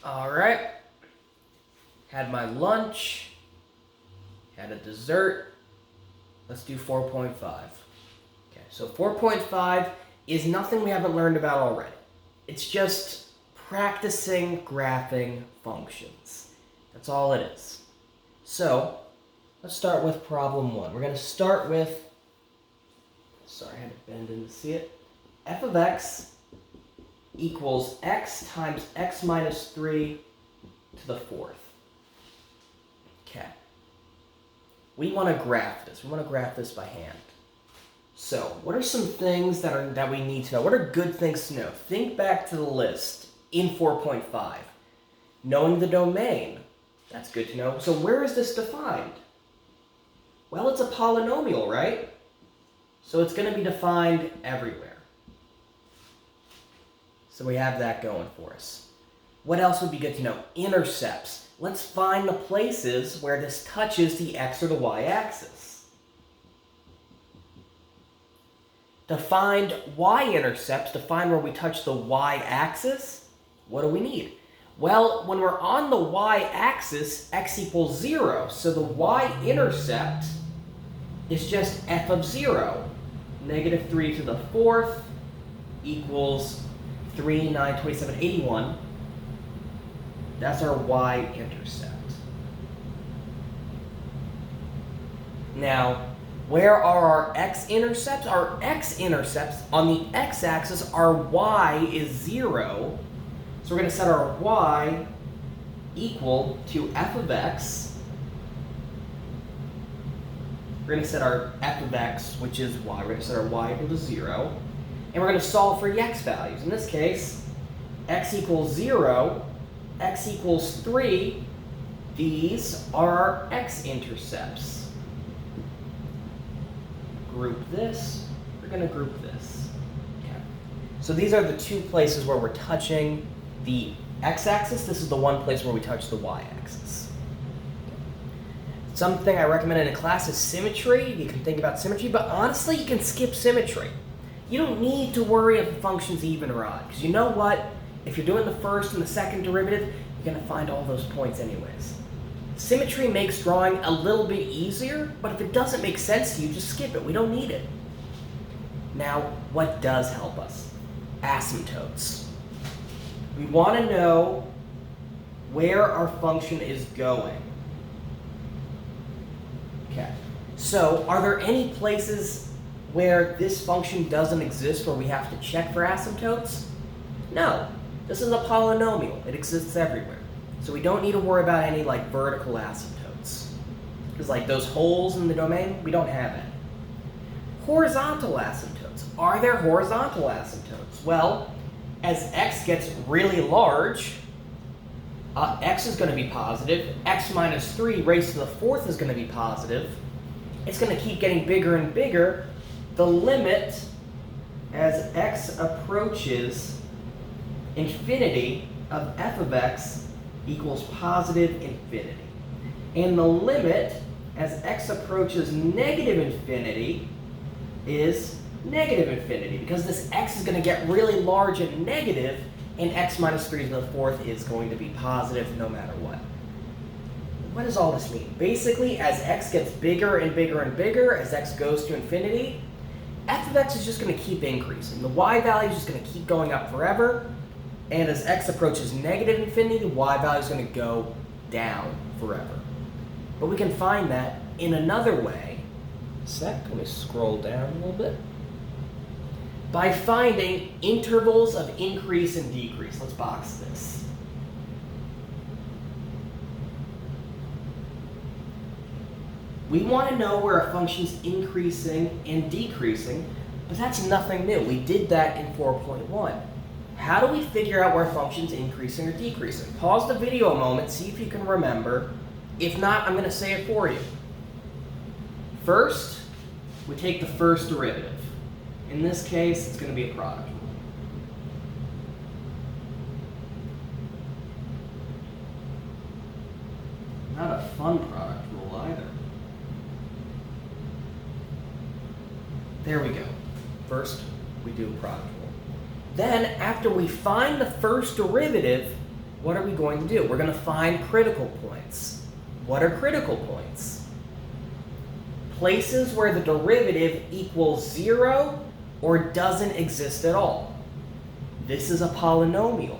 All right. Had my lunch. Had a dessert. Let's do 4.5. Okay, so 4.5 is nothing we haven't learned about already. It's just practicing graphing functions. That's all it is. So, let's start with problem 1. We're going to start with, sorry, I had to bend in to see it. F of x equals x times x minus 3 to the 4th. Okay. We want to graph this. We want to graph this by hand. So, what are some things that we need to know? What are good things to know? Think back to the list in 4.5. Knowing the domain. That's good to know. So, where is this defined? Well, it's a polynomial, right? So, it's going to be defined everywhere. So, we have that going for us. What else would be good to know? Intercepts. Let's find the places where this touches the x or the y axis. To find y-intercepts, to find where we touch the y-axis, what do we need? Well, when we're on the y-axis, x equals 0. So the y-intercept is just f of 0. Negative 3 to the 4th equals 3, 9, 27, 81. That's our y-intercept. Now, where are our x-intercepts? Our x-intercepts on the x-axis, our y is 0. So we're going to set our y equal to f of x. We're going to set our f of x, which is y. We're going to set our y equal to 0. And we're going to solve for the x values. In this case, x equals 0. X equals 3, these are our x-intercepts. Group this, we're going to group this. Okay. So these are the two places where we're touching the x-axis. This is the one place where we touch the y-axis. Something I recommend in a class is symmetry. You can think about symmetry, but honestly, you can skip symmetry. You don't need to worry if the function's even or odd, because you know what? If you're doing the first and the second derivative, you're going to find all those points anyways. Symmetry makes drawing a little bit easier, but if it doesn't make sense to you, just skip it. We don't need it. Now, what does help us? Asymptotes. We want to know where our function is going. Okay. So, are there any places where this function doesn't exist where we have to check for asymptotes? No. This is a polynomial. It exists everywhere. So we don't need to worry about any vertical asymptotes. Because those holes in the domain, we don't have any. Horizontal asymptotes. Are there horizontal asymptotes? Well, as x gets really large, x is going to be positive. X minus 3 raised to the 4th is going to be positive. It's going to keep getting bigger and bigger. The limit as x approaches infinity of f of x equals positive infinity. And the limit as x approaches negative infinity is negative infinity, because this x is going to get really large and negative, and x minus 3 to the 4th is going to be positive no matter what. What does all this mean? Basically, as x gets bigger and bigger and bigger, as x goes to infinity, f of x is just going to keep increasing. The y value is just going to keep going up forever. And as x approaches negative infinity, the y value is going to go down forever. But we can find that in another way. Let me scroll down a little bit. By finding intervals of increase and decrease. Let's box this. We want to know where a function's increasing and decreasing, but that's nothing new. We did that in 4.1. How do we figure out where a function's increasing or decreasing? Pause the video a moment, see if you can remember. If not, I'm going to say it for you. First, we take the first derivative. In this case, it's going to be a product rule. Not a fun product rule either. There we go. First, we do a product rule. Then, after we find the first derivative, what are we going to do? We're going to find critical points. What are critical points? Places where the derivative equals 0 or doesn't exist at all. This is a polynomial.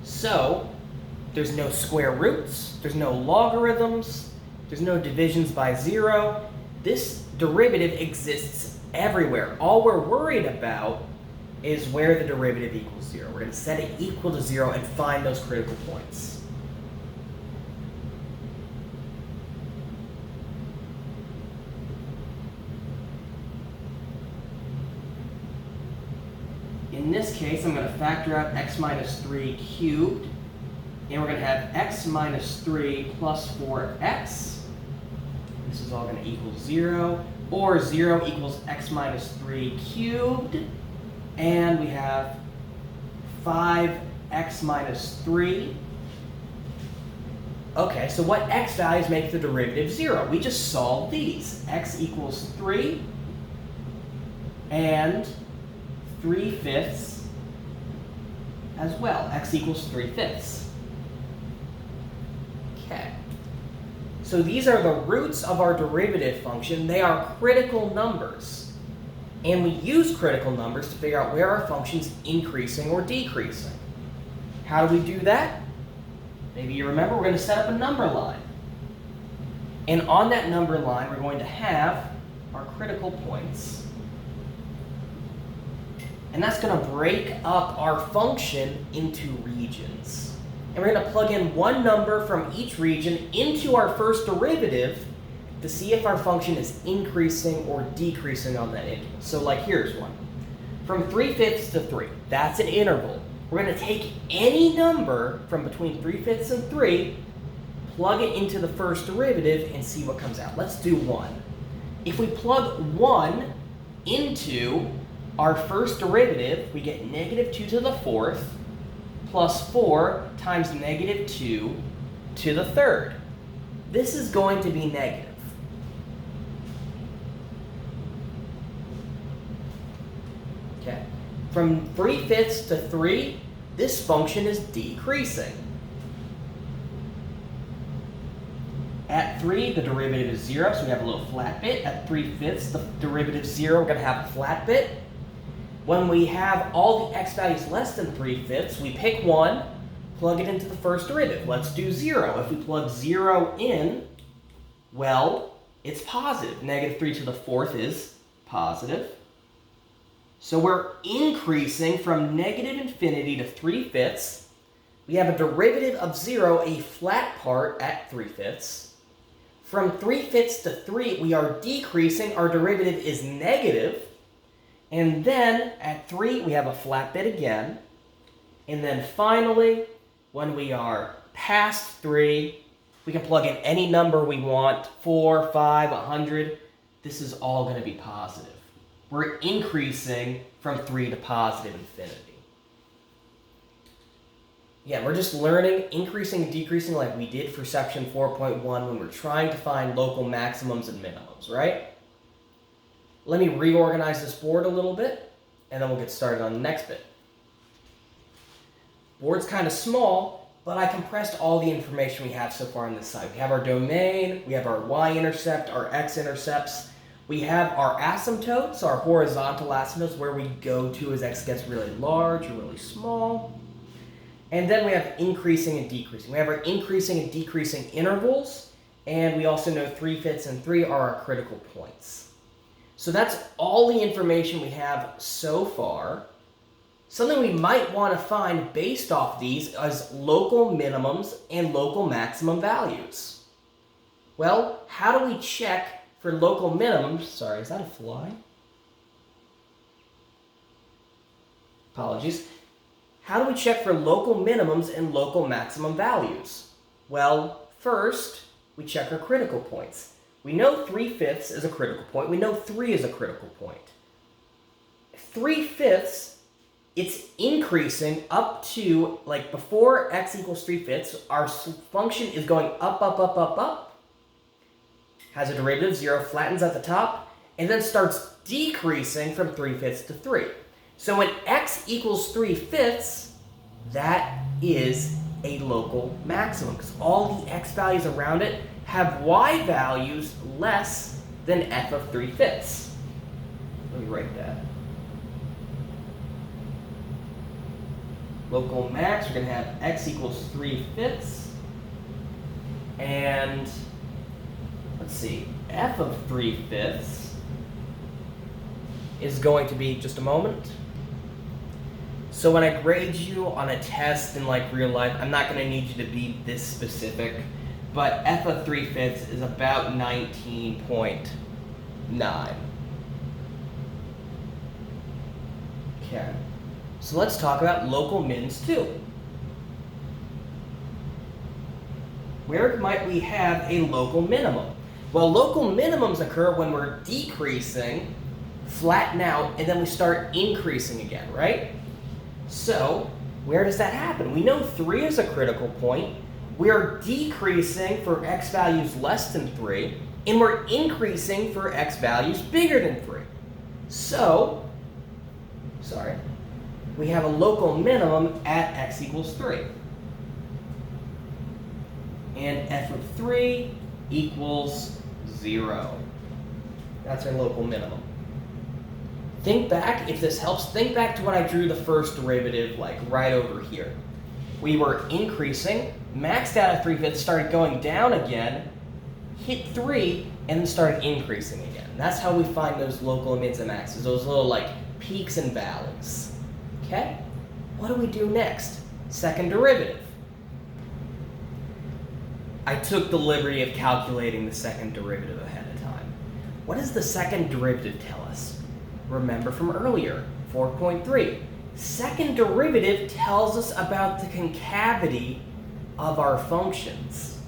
So, there's no square roots, there's no logarithms, there's no divisions by 0. This derivative exists everywhere. All we're worried about is where the derivative equals 0. We're going to set it equal to 0 and find those critical points. In this case, I'm going to factor out x minus 3 cubed, and we're going to have x minus 3 plus 4x. This is all going to equal 0, or 0 equals x minus 3 cubed, and we have 5x minus 3. Okay, so what x values make the derivative 0? We just solved these. X equals 3, and 3/5 as well. X equals 3/5. Okay. So these are the roots of our derivative function. They are critical numbers. And we use critical numbers to figure out where our function's increasing or decreasing. How do we do that? Maybe you remember we're going to set up a number line. And on that number line, we're going to have our critical points. And that's going to break up our function into regions. And we're going to plug in one number from each region into our first derivative to see if our function is increasing or decreasing on that interval. So like here's one. From 3/5 to 3, that's an interval. We're going to take any number from between 3/5 and 3, plug it into the first derivative, and see what comes out. Let's do 1. If we plug 1 into our first derivative, we get negative 2 to the 4th plus 4 times negative 2 to the 3rd. This is going to be negative. Okay. From 3/5 to 3, this function is decreasing. At 3, the derivative is 0, so we have a little flat bit. At 3/5, the derivative is 0, we're going to have a flat bit. When we have all the x values less than 3/5, we pick 1, plug it into the first derivative. Let's do 0. If we plug 0 in, well, it's positive. Negative 3 to the 4th is positive. So we're increasing from negative infinity to 3/5. We have a derivative of 0, a flat part at 3/5. From 3/5 to 3, we are decreasing. Our derivative is negative. And then at 3, we have a flat bit again. And then finally, when we are past 3, we can plug in any number we want, 4, 5, 100. This is all going to be positive. We're increasing from 3 to positive infinity. Yeah, we're just learning increasing and decreasing like we did for section 4.1 when we're trying to find local maximums and minimums, right? Let me reorganize this board a little bit, and then we'll get started on the next bit. Board's kind of small, but I compressed all the information we have so far on this side. We have our domain, we have our y-intercept, our x-intercepts. We have our asymptotes, our horizontal asymptotes, where we go to as x gets really large or really small. And then we have increasing and decreasing. We have our increasing and decreasing intervals, and we also know 3/5 and 3 are our critical points. So that's all the information we have so far. Something we might want to find based off these is local minimums and local maximum values. Well, how do we check for local minimums? Sorry, is that a fly? Apologies. How do we check for local minimums and local maximum values? Well, first, we check our critical points. We know 3/5 is a critical point. We know 3 is a critical point. 3/5, it's increasing up to, like before x equals 3/5, our function is going up, up, up, up, up, has a derivative of 0, flattens at the top, and then starts decreasing from 3/5 to 3. So when x equals 3/5, that is a local maximum because all the x values around it have y values less than f of 3/5. Let me write that. Local max, we're going to have x equals 3/5. And let's see, f of 3/5 is going to be, just a moment. So when I grade you on a test in like real life, I'm not going to need you to be this specific, but f of 3/5 is about 19.9. Okay, so let's talk about local mins too. Where might we have a local minimum? Well, local minimums occur when we're decreasing, flatten out, and then we start increasing again, right? So, where does that happen? We know 3 is a critical point. We are decreasing for x values less than 3, and we're increasing for x values bigger than 3. So, we have a local minimum at x equals 3. And f of 3 equals 0. That's our local minimum. Think back, if this helps, think back to when I drew the first derivative, like right over here. We were increasing, maxed out at 3/5, started going down again, hit 3, and then started increasing again. That's how we find those local mids and maxes, those little like peaks and valleys. Okay? What do we do next? Second derivative. I took the liberty of calculating the second derivative ahead of time. What does the second derivative tell us? Remember from earlier, 4.3. Second derivative tells us about the concavity of our functions.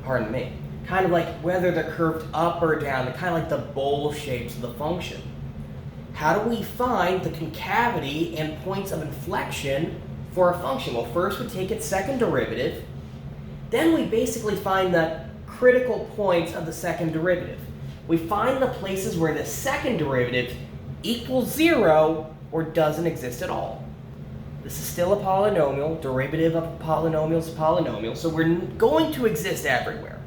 Pardon me. Kind of like whether they're curved up or down, they're kind of like the bowl shapes of the function. How do we find the concavity and points of inflection for a function? Well, first we take its second derivative, then we basically find the critical points of the second derivative. We find the places where the second derivative equals 0 or doesn't exist at all. This is still a polynomial. Derivative of a polynomial is a polynomial, so we're going to exist everywhere.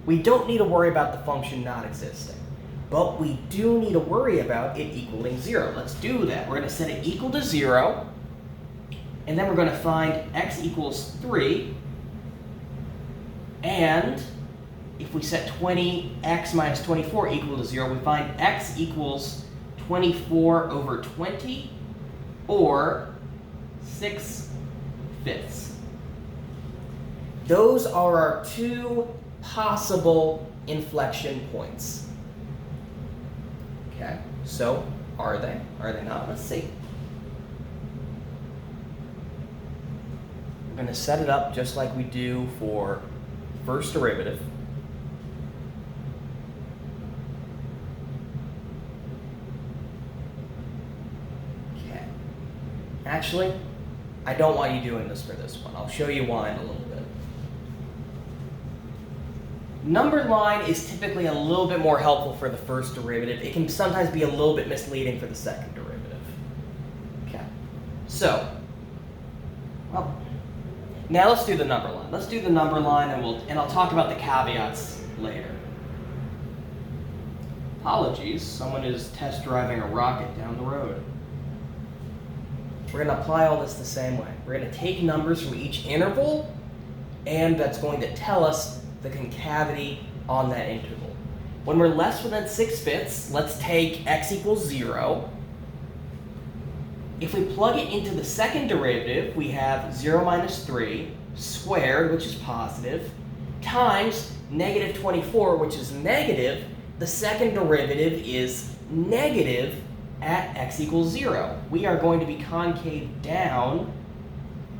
We don't need to worry about the function not existing, but we do need to worry about it equaling 0. Let's do that. We're going to set it equal to 0, and then we're going to find x equals 3, and if we set 20x minus 24 equal to 0, we find x equals 24 over 20, or 6/5. Those are our two possible inflection points. Okay, so are they? Are they not? Let's see. We're going to set it up just like we do for first derivative. Actually, I don't want you doing this for this one. I'll show you why in a little bit. Numbered line is typically a little bit more helpful for the first derivative. It can sometimes be a little bit misleading for the second derivative. Okay, so, well, now let's do the number line. Let's do the number line, and I'll talk about the caveats later. Apologies, someone is test driving a rocket down the road. We're going to apply all this the same way. We're going to take numbers from each interval, and that's going to tell us the concavity on that interval. When we're less than 6/5, let's take x equals 0. If we plug it into the second derivative, we have 0 minus 3 squared, which is positive, times negative 24, which is negative. The second derivative is negative at x equals 0. We are going to be concave down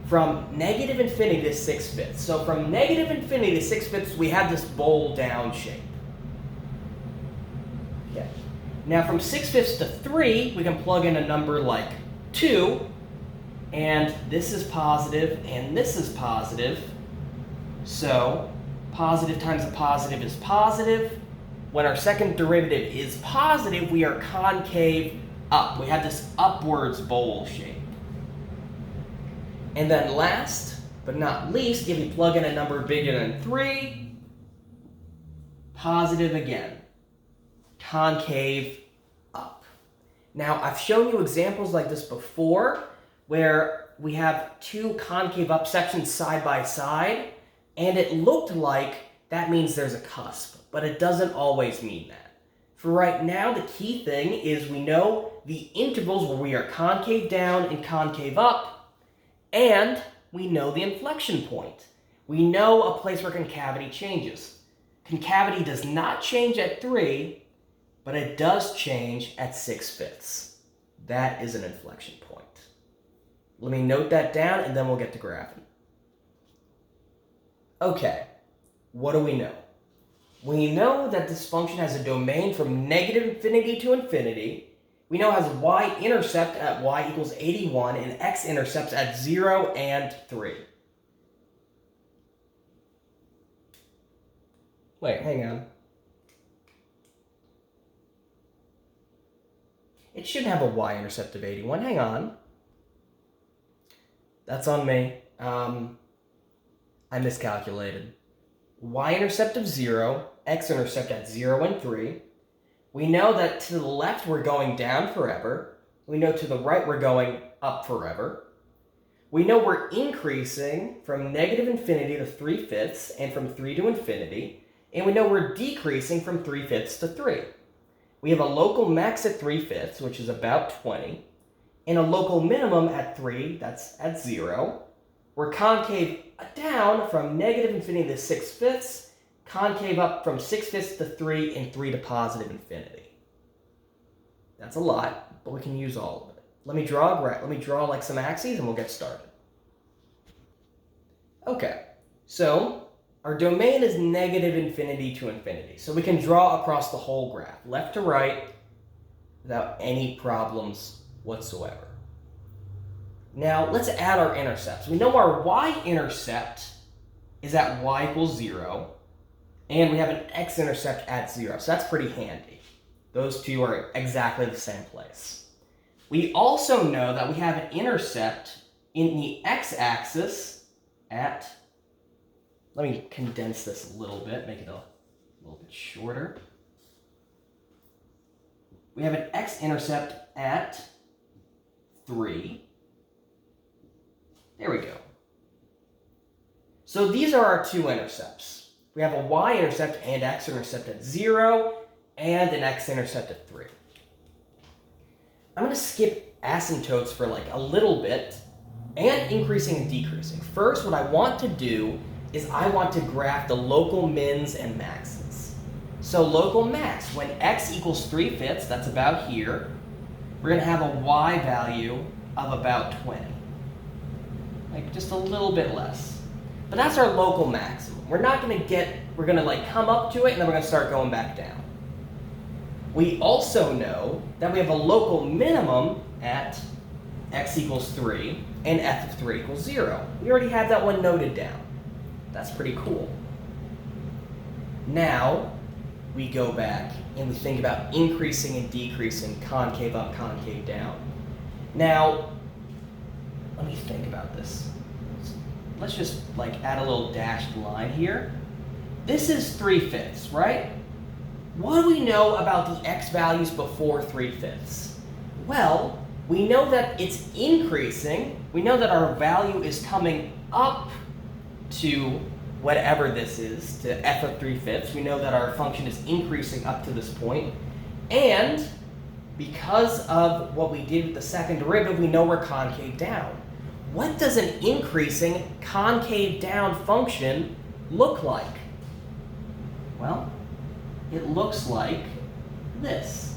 from negative infinity to 6/5. So from negative infinity to 6/5, we have this bowl down shape. Okay. Now from 6/5 to 3, we can plug in a number like 2, and this is positive, and this is positive. So positive times a positive is positive. When our second derivative is positive, we are concave up. We have this upwards bowl shape. And then last but not least, if we plug in a number bigger than 3, positive again, concave up. Now, I've shown you examples like this before where we have two concave up sections side by side, and it looked like that means there's a cusp, but it doesn't always mean that. For right now, the key thing is we know the intervals where we are concave down and concave up, and we know the inflection point. We know a place where concavity changes. Concavity does not change at 3, but it does change at 6/5. That is an inflection point. Let me note that down, and then we'll get to graphing. Okay, what do we know? We know that this function has a domain from -infinity to infinity. We know it has a y-intercept at y equals 81 and x-intercepts at 0 and 3. Wait, hang on. It should have a y-intercept of 81. Hang on. That's on me. I miscalculated. Y-intercept of 0, x-intercept at 0 and 3. We know that to the left we're going down forever. We know to the right we're going up forever. We know we're increasing from -infinity to 3/5 and from 3 to infinity. And we know we're decreasing from 3/5 to 3. We have a local max at 3/5, which is about 20, and a local minimum at 3, that's at 0. We're concave down from -infinity to 6/5, concave up from 6/5 to 3, and 3 to positive infinity. That's a lot, but we can use all of it. Let me draw like some axes and we'll get started. Okay, so our domain is -infinity to infinity. So we can draw across the whole graph, left to right, without any problems whatsoever. Now, let's add our intercepts. We know our y-intercept is at y equals 0, and we have an x-intercept at 0, so that's pretty handy. Those two are exactly the same place. We also know that we have an intercept in the x-axis at, let me condense this a little bit, make it a little bit shorter. We have an x-intercept at 3. There we go. So these are our two intercepts. We have a y-intercept and x-intercept at 0, and an x-intercept at 3. I'm going to skip asymptotes for like a little bit, and increasing and decreasing. First, what I want to do is I want to graph the local mins and maxes. So local max, when x equals 3/5, that's about here, we're going to have a y value of about 20. Like just a little bit less. But that's our local maximum. We're going to like come up to it and then we're going to start going back down. We also know that we have a local minimum at x equals 3 and f of 3 equals 0. We already have that one noted down. That's pretty cool. Now we go back and we think about increasing and decreasing, concave up, concave down. Now, let me think about this. Let's just like add a little dashed line here. This is 3/5, right? What do we know about the x values before 3/5? Well, we know that it's increasing. We know that our value is coming up to whatever this is, to f of 3/5. We know that our function is increasing up to this point. And because of what we did with the second derivative, we know we're concave down. What does an increasing concave down function look like? Well, it looks like this.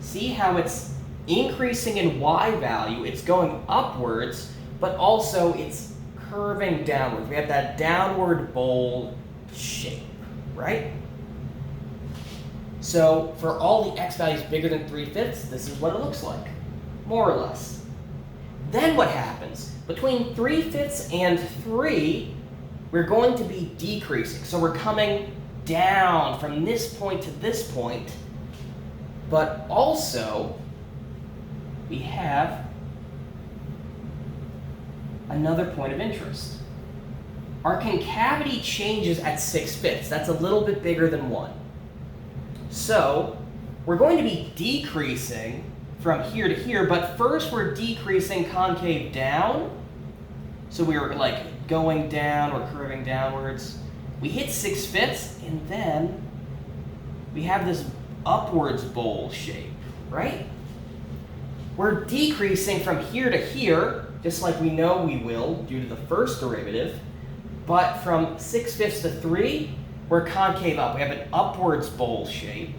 See how it's increasing in y value, it's going upwards, but also it's curving downwards. We have that downward bowl shape, right? So for all the x values bigger than 3/5, this is what it looks like, more or less. Then what happens? Between 3/5 and 3, we're going to be decreasing. So we're coming down from this point to this point, but also we have another point of interest. Our concavity changes at 6/5. That's a little bit bigger than 1. So we're going to be decreasing from here to here, but first we're decreasing concave down. So we're like going down, we're curving downwards. We hit 6/5, and then we have this upwards bowl shape, right? We're decreasing from here to here, just like we know we will due to the first derivative, but from 6/5 to 3, we're concave up. We have an upwards bowl shape.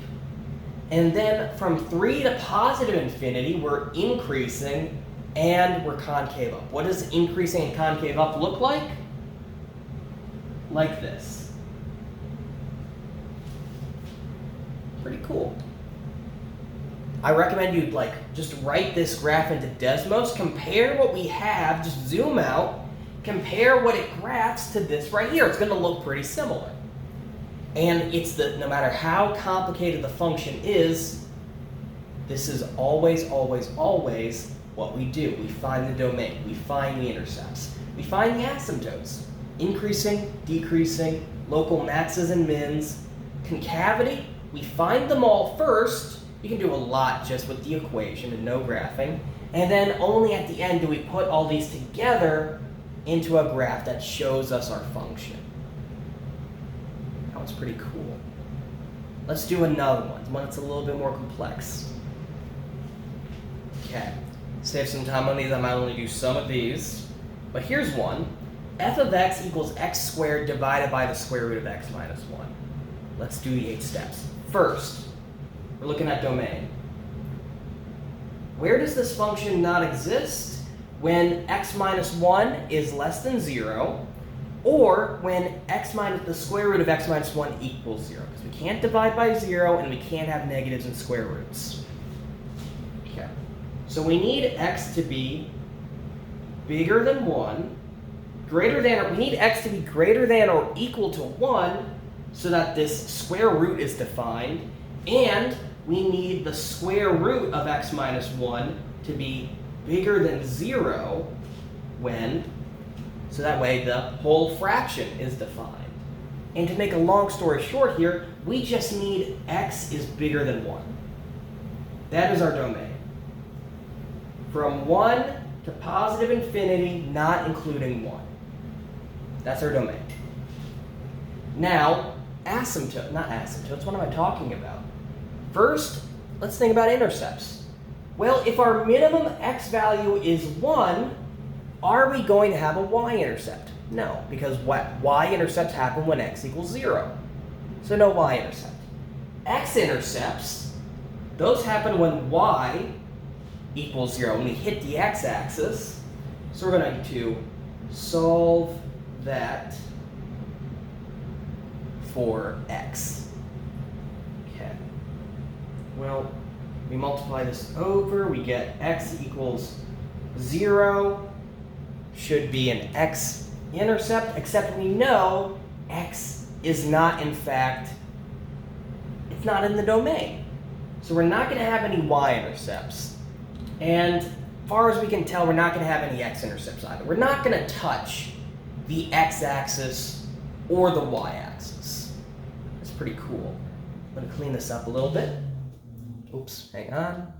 And then from 3 to positive infinity, we're increasing and we're concave up. What does increasing and concave up look like? Like this. Pretty cool. I recommend you just write this graph into Desmos, compare what we have, just zoom out, compare what it graphs to this right here. It's going to look pretty similar. And no matter how complicated the function is, this is always, always, always what we do. We find the domain, we find the intercepts, we find the asymptotes. Increasing, decreasing, local maxes and mins, concavity, we find them all first. You can do a lot just with the equation and no graphing. And then only at the end do we put all these together into a graph that shows us our function. That was pretty cool. Let's do another one that's a little bit more complex. Okay, save some time on these. I might only do some of these. But here's one. F of x equals x squared divided by the square root of x minus 1. Let's do the 8 steps. First, we're looking at domain. Where does this function not exist? When x minus 1 is less than 0, or when x minus the square root of x minus 1 equals 0. Because we can't divide by 0, and we can't have negatives and square roots. Okay. So we need x to be bigger than 1, we need x to be greater than or equal to 1 so that this square root is defined, and we need the square root of x minus 1 to be bigger than 0 so that way the whole fraction is defined. And to make a long story short here, we just need x is bigger than 1. That is our domain. From 1 to positive infinity, not including 1. That's our domain. Now, not asymptotes, what am I talking about? First, let's think about intercepts. Well, if our minimum x value is 1, are we going to have a y-intercept? No, because y-intercepts happen when x equals 0. So no y-intercept. X-intercepts, those happen when y equals 0, when we hit the x-axis. So we're going to solve that for x. Okay. Well, we multiply this over, we get x equals 0. Should be an x-intercept, except we know x is not, in fact, it's not in the domain. So we're not going to have any y-intercepts. And as far as we can tell, we're not going to have any x-intercepts either. We're not going to touch the x-axis or the y-axis. That's pretty cool. I'm going to clean this up a little bit. Oops, hang on.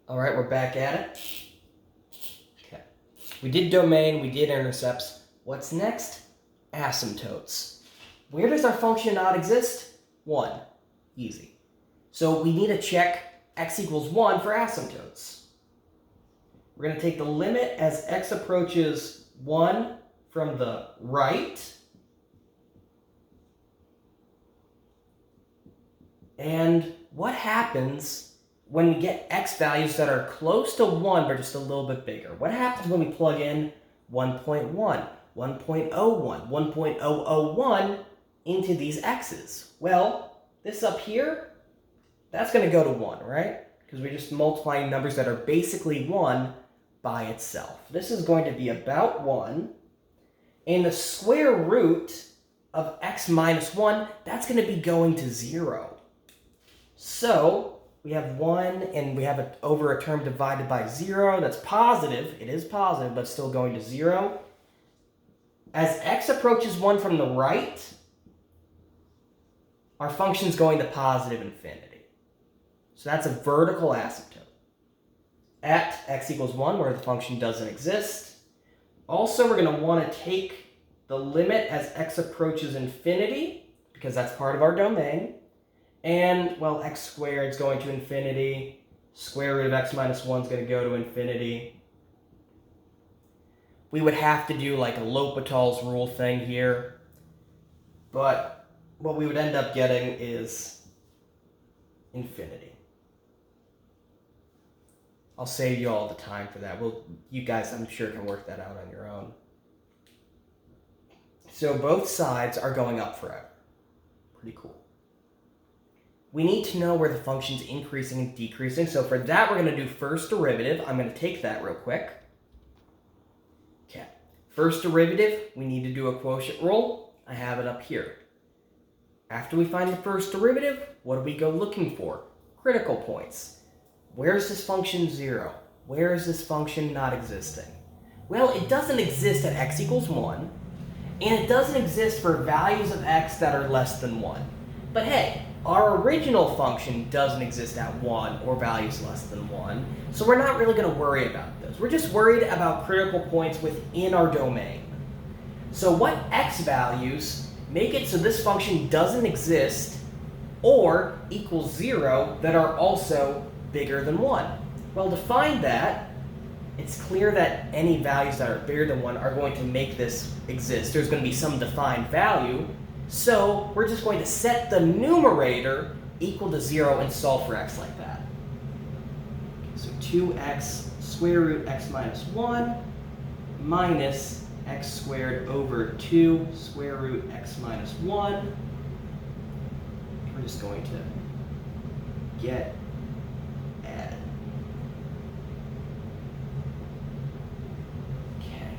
All right, we're back at it. Okay. We did domain, we did intercepts. What's next? Asymptotes. Where does our function not exist? 1. Easy. So we need to check x equals 1 for asymptotes. We're going to take the limit as x approaches 1 from the right. And what happens when we get x values that are close to 1 but just a little bit bigger? What happens when we plug in 1.1, 1.01, 1.001 into these x's? Well, this up here, that's going to go to 1, right? Because we're just multiplying numbers that are basically 1 by itself. This is going to be about 1. And the square root of x minus 1, that's going to be going to 0. So we have 1, and we have it over a term divided by 0. That's positive. It is positive, but still going to 0. As x approaches 1 from the right, our function's going to positive infinity. So that's a vertical asymptote. At x equals 1, where the function doesn't exist. Also, we're going to want to take the limit as x approaches infinity, because that's part of our domain. And, well, x squared is going to infinity. Square root of x minus 1 is going to go to infinity. We would have to do like a L'Hopital's rule thing here. But what we would end up getting is infinity. I'll save you all the time for that. You guys, I'm sure, can work that out on your own. So both sides are going up forever. Pretty cool. We need to know where the function's increasing and decreasing. So for that, we're going to do first derivative. I'm going to take that real quick. Okay. First derivative, we need to do a quotient rule. I have it up here. After we find the first derivative, what do we go looking for? Critical points. Where is this function 0? Where is this function not existing? Well, it doesn't exist at x equals 1, and it doesn't exist for values of x that are less than 1. But hey, our original function doesn't exist at 1 or values less than 1, so we're not really going to worry about those. We're just worried about critical points within our domain. So what x values make it so this function doesn't exist or equals 0 that are also bigger than 1? Well, to find that, it's clear that any values that are bigger than 1 are going to make this exist. There's going to be some defined value, so we're just going to set the numerator equal to 0 and solve for x like that. So 2x square root x minus 1 minus x squared over 2 square root x minus 1. We're just going to get add. Okay.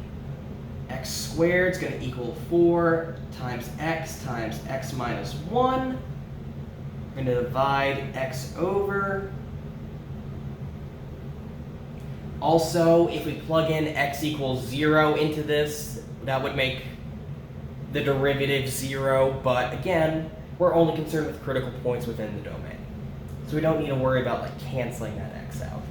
X squared is going to equal 4 times x minus 1. We're going to divide x over. Also, if we plug in x equals 0 into this, that would make the derivative 0, but again, we're only concerned with critical points within the domain. So we don't need to worry about like canceling that x out.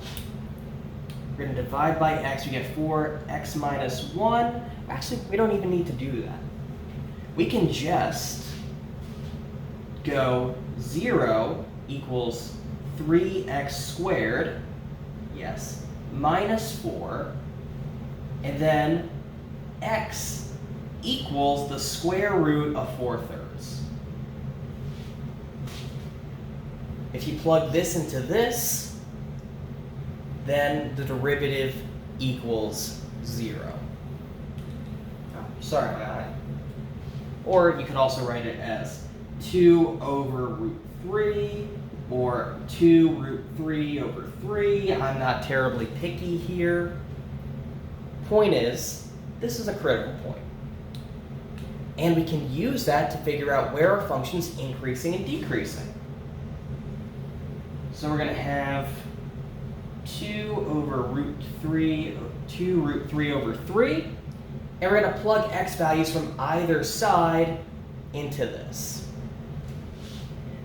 We're going to divide by x, we get 4x minus 1. Actually, we don't even need to do that. We can just go 0 equals 3x squared, yes, minus 4, and then x equals the square root of 4/3. If you plug this into this, then the derivative equals 0. Oh, sorry about that. Or you could also write it as 2 over root 3, or 2 root 3 over 3. I'm not terribly picky here. Point is, this is a critical point. And we can use that to figure out where our function's increasing and decreasing. So we're going to have 2 over root 3, 2 root 3 over 3. And we're going to plug x values from either side into this.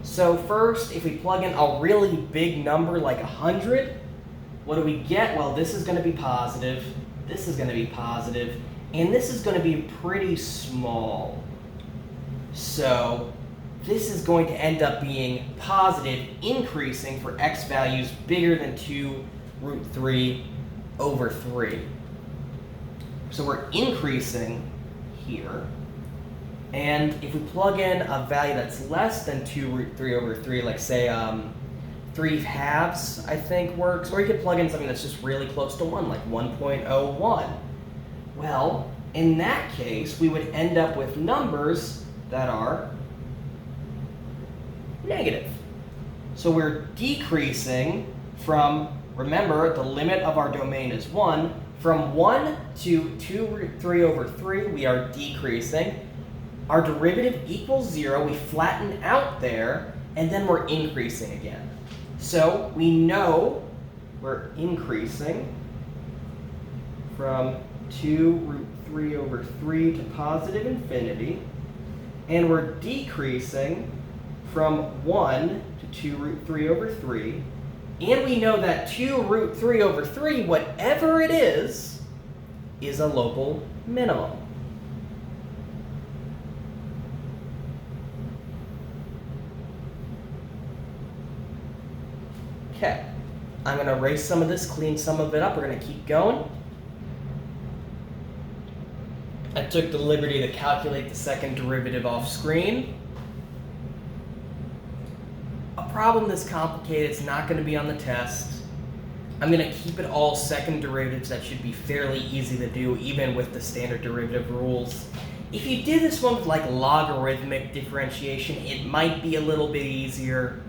So first, if we plug in a really big number like 100, what do we get? Well, this is going to be positive, this is going to be positive, and this is going to be pretty small. So this is going to end up being positive, increasing for x values bigger than 2 root 3 over 3. So we're increasing here. And if we plug in a value that's less than 2 root 3 over 3, like say 3/2, I think works, or you could plug in something that's just really close to 1, like 1.01. Well, in that case, we would end up with numbers that are negative. So we're decreasing from, remember, the limit of our domain is 1. From 1 to 2 root 3 over 3, we are decreasing. Our derivative equals 0. We flatten out there, and then we're increasing again. So we know we're increasing from 2 root 3 over 3 to positive infinity, and we're decreasing from 1 to 2 root 3 over 3, and we know that 2 root 3 over 3, whatever it is a local minimum. Okay, I'm going to erase some of this, clean some of it up. We're going to keep going. I took the liberty to calculate the second derivative off screen. A problem this complicated is not going to be on the test. I'm going to keep it all second derivatives. That should be fairly easy to do, even with the standard derivative rules. If you did this one with like logarithmic differentiation, it might be a little bit easier,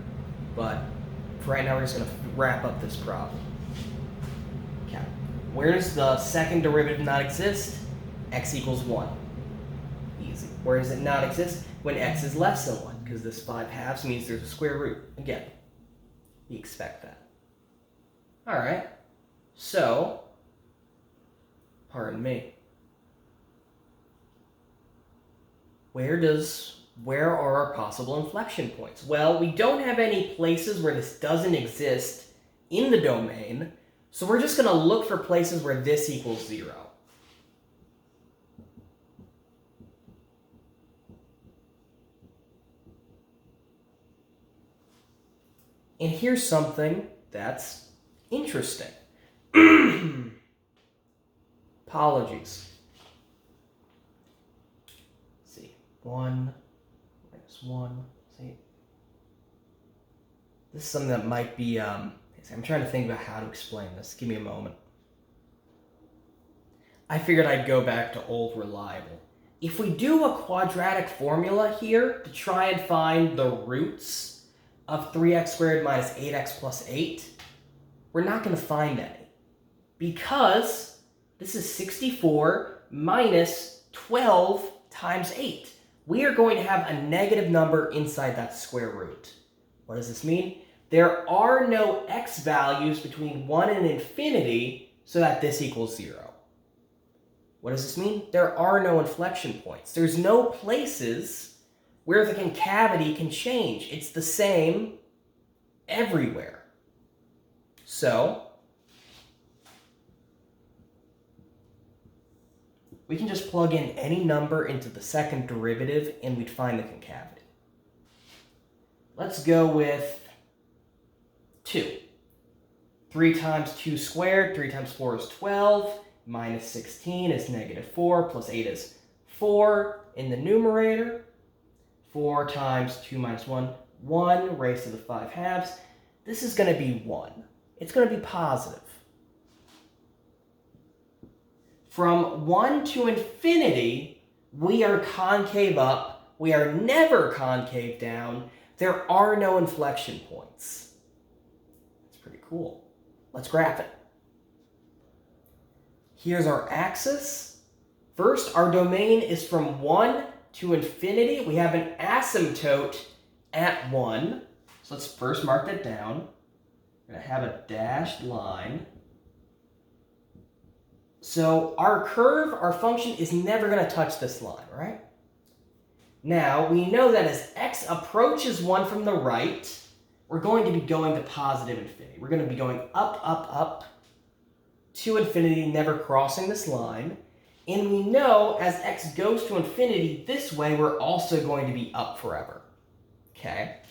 but for right now we're just going to wrap up this problem. Okay. Where does the second derivative not exist? X equals 1. Easy. Where does it not exist? When x is less than 1, because this 5/2 means there's a square root. Again, you expect that. All right. So, pardon me. Where are our possible inflection points? Well, we don't have any places where this doesn't exist in the domain, so we're just going to look for places where this equals 0. And here's something that's interesting. Apologies. Let's see. 1 minus 1. See. This is something that might be, I'm trying to think about how to explain this. Give me a moment. I figured I'd go back to old reliable. If we do a quadratic formula here to try and find the roots of 3x squared minus 8x plus 8, we're not going to find any. Because this is 64 minus 12 times 8. We are going to have a negative number inside that square root. What does this mean? There are no x values between 1 and infinity so that this equals 0. What does this mean? There are no inflection points. There's no places where the concavity can change. It's the same everywhere. So, we can just plug in any number into the second derivative and we'd find the concavity. Let's go with 2. 3 times 2 squared, 3 times 4 is 12, minus 16 is negative 4, plus 8 is 4 in the numerator. 4 times 2 minus 1, 1 raised to the 5/2. This is going to be 1. It's going to be positive. From 1 to infinity, we are concave up. We are never concave down. There are no inflection points. That's pretty cool. Let's graph it. Here's our axis. First, our domain is from 1 to infinity. We have an asymptote at 1. So let's first mark that down. We're going to have a dashed line. So our curve, our function, is never going to touch this line, right? Now, we know that as x approaches 1 from the right, we're going to be going to positive infinity. We're going to be going up, up, up to infinity, never crossing this line. And we know as x goes to infinity this way, we're also going to be up forever. Okay?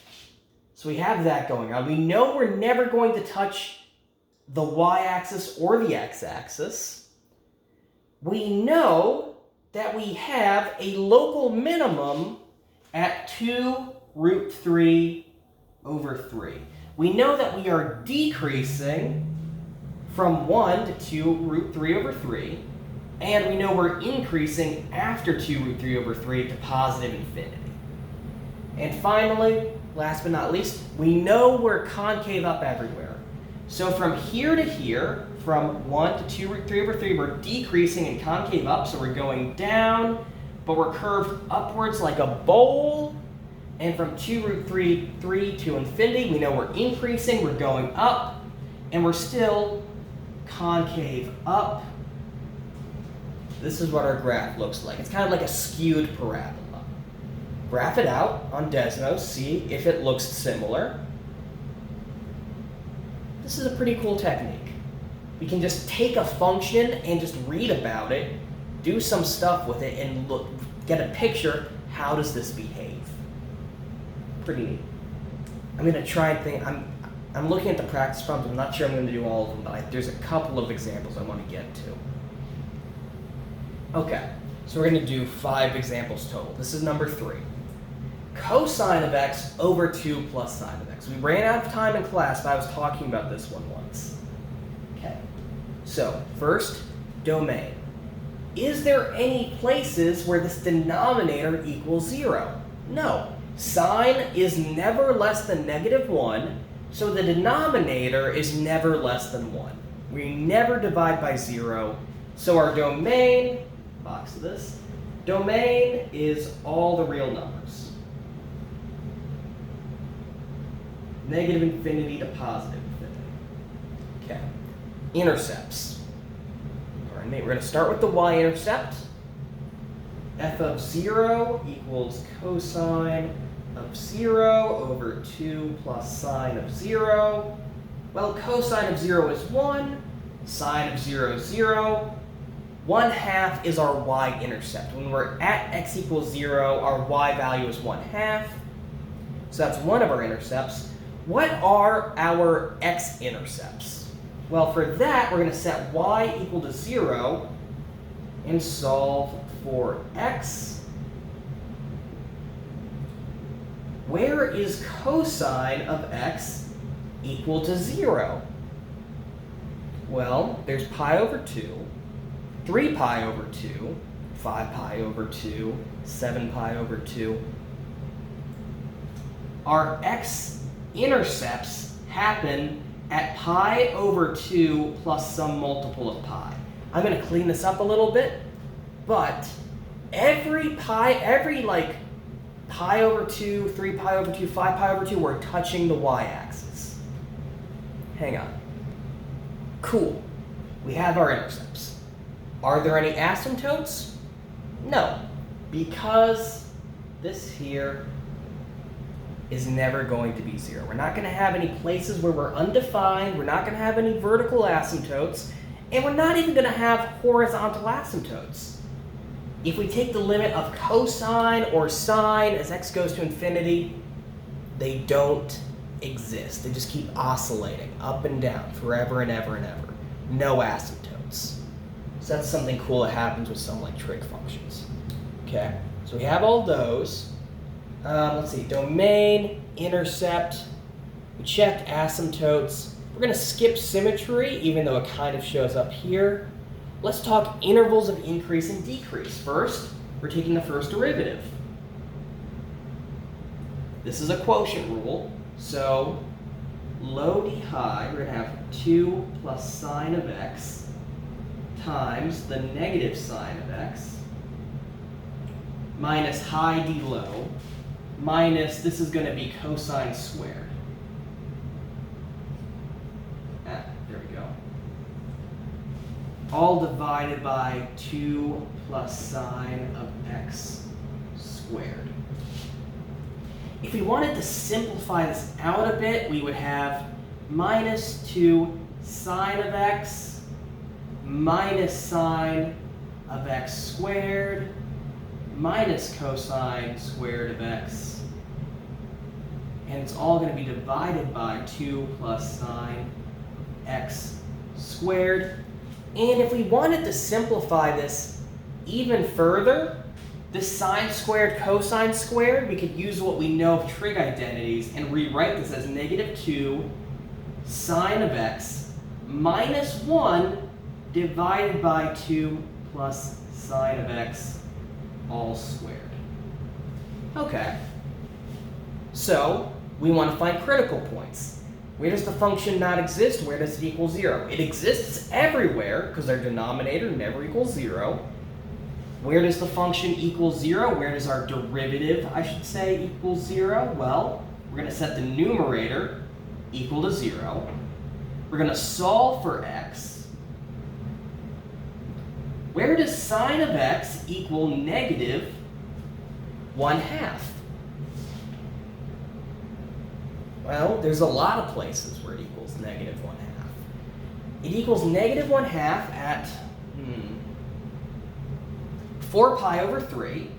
So we have that going on. We know we're never going to touch the y-axis or the x-axis. We know that we have a local minimum at 2 root 3 over 3. We know that we are decreasing from 1 to 2 root 3 over 3. And we know we're increasing after 2 root 3 over 3 to positive infinity. And finally, last but not least, we know we're concave up everywhere. So from here to here, from 1 to 2 root 3 over 3, we're decreasing and concave up, so we're going down, but we're curved upwards like a bowl. And from 2 root 3 to infinity, we know we're increasing, we're going up, and we're still concave up. This is what our graph looks like. It's kind of like a skewed parabola. Graph it out on Desmos, see if it looks similar. This is a pretty cool technique. We can just take a function and just read about it, do some stuff with it, and look, get a picture. How does this behave? Pretty neat. I'm going to try and think. I'm looking at the practice problems. I'm not sure I'm going to do all of them, but there's a couple of examples I want to get to. Okay, so we're going to do 5 examples total. This is number 3. Cosine of x over 2 plus sine of x. We ran out of time in class, but I was talking about this one once. Okay, so first, domain. Is there any places where this denominator equals 0? No. Sine is never less than -1, so the denominator is never less than 1. We never divide by 0, so our domain, box this, domain is all the real numbers. Negative infinity to positive infinity. Okay. Intercepts. All right, we're going to start with the y-intercept. F of 0 equals cosine of 0 over 2 plus sine of 0. Well, cosine of 0 is 1. Sine of 0 is 0. 1/2 is our y-intercept. When we're at x equals 0, our y value is 1/2. So that's one of our intercepts. What are our x-intercepts? Well, for that, we're going to set y equal to 0 and solve for x. Where is cosine of x equal to 0? Well, there's pi over 2, 3 pi over 2, 5 pi over 2, 7 pi over 2. Our x-intercepts happen at pi over 2 plus some multiple of pi. I'm going to clean this up a little bit, but every pi over 2, 3 pi over 2, 5 pi over 2, we're touching the y-axis. Hang on. Cool. We have our intercepts. Are there any asymptotes? No, because this here is never going to be 0. We're not going to have any places where we're undefined, we're not going to have any vertical asymptotes, and we're not even going to have horizontal asymptotes. If we take the limit of cosine or sine as x goes to infinity, they don't exist. They just keep oscillating up and down forever and ever and ever. No asymptotes. So that's something cool that happens with some like trig functions. Okay, so we have all those. Let's see, domain, intercept, we checked asymptotes. We're going to skip symmetry, even though it kind of shows up here. Let's talk intervals of increase and decrease. First, we're taking the first derivative. This is a quotient rule, so low d high, we're going to have 2 plus sine of x times the negative sine of x minus high d low minus, this is going to be cosine squared. There we go. All divided by 2 plus sine of x squared. If we wanted to simplify this out a bit, we would have minus 2 sine of x minus sine of x squared minus cosine squared of x. And it's all going to be divided by 2 plus sine x squared. And if we wanted to simplify this even further, this sine squared, cosine squared, we could use what we know of trig identities and rewrite this as negative 2 sine of x minus 1 divided by 2 plus sine of x all squared. Okay, so we want to find critical points. Where does the function not exist? Where does it equal 0? It exists everywhere because our denominator never equals 0. Where does the function equal 0? Where does our derivative, I should say, equal 0? Well, we're going to set the numerator equal to 0. We're going to solve for x. Where does sine of x equal negative 1/2? Well, there's a lot of places where it equals negative 1/2. It equals negative 1/2 at 4 pi over 3.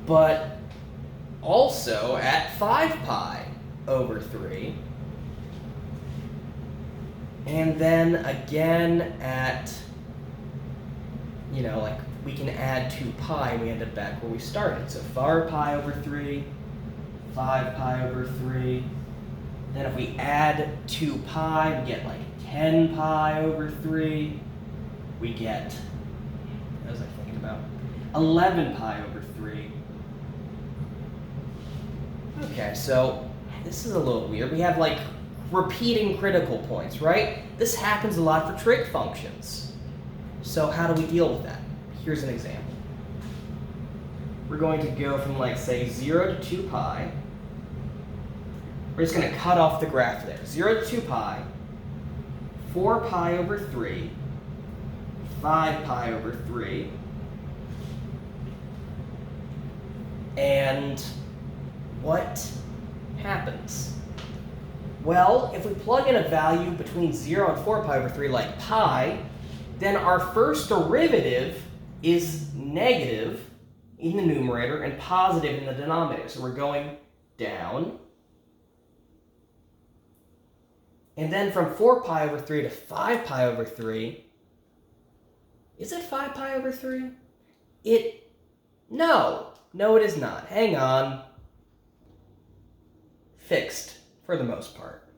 But also at 5 pi over 3. And then again at, like we can add 2 pi and we end up back where we started. So 4 pi over 3, 5 pi over 3. Then if we add 2 pi, we get like 10 pi over 3. We get, what was I thinking about? 11 pi over 3. Okay, so this is a little weird. We have like repeating critical points, right? This happens a lot for trig functions. So how do we deal with that? Here's an example. We're going to go from like, say, 0 to 2 pi. We're just going to cut off the graph there. 0 to 2 pi, 4 pi over 3, 5 pi over 3, and what happens? Well, if we plug in a value between 0 and 4 pi over 3, like pi, then our first derivative is negative in the numerator and positive in the denominator. So we're going down. And then from 4 pi over 3 to 5 pi over 3, is it 5 pi over 3? No, it is not. Hang on. Fixed, for the most part.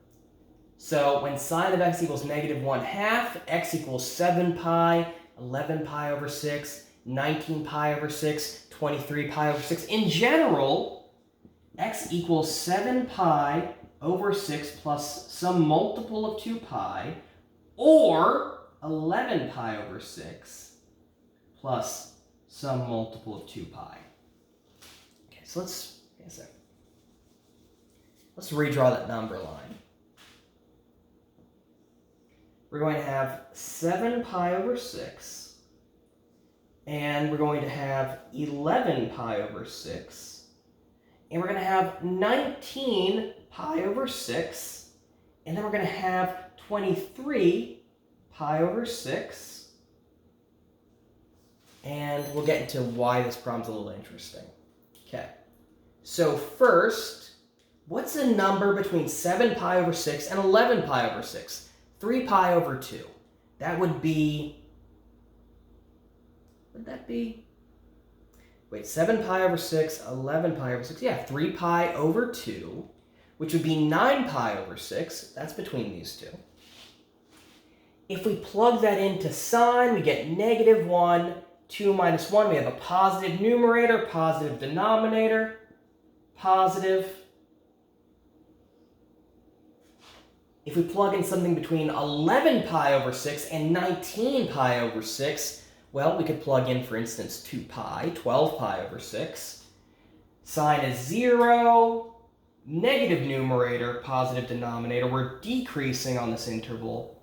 So when sine of x equals negative 1/2, x equals 7 pi, 11 pi over 6, 19 pi over 6, 23 pi over 6. In general, x equals 7 pi over 6 plus some multiple of 2 pi, or 11 pi over 6 plus some multiple of 2 pi. Okay, so let's redraw that number line. We're going to have 7 pi over 6, and we're going to have 11 pi over 6, and we're going to have 19 pi over 6, and then we're going to have 23 pi over 6, and we'll get into why this problem's a little interesting. Okay, so first, what's a number between 7 pi over 6 and 11 pi over 6? 3 pi over 2. That would be, wait, 7 pi over 6, 11 pi over 6. Yeah, 3 pi over 2, which would be 9 pi over 6. That's between these two. If we plug that into sine, we get negative 1, 2 minus 1. We have a positive numerator, positive denominator, positive. If we plug in something between 11 pi over 6 and 19 pi over 6, well, we could plug in, for instance, 2 pi, 12 pi over 6. Sine is 0, negative numerator, positive denominator. We're decreasing on this interval.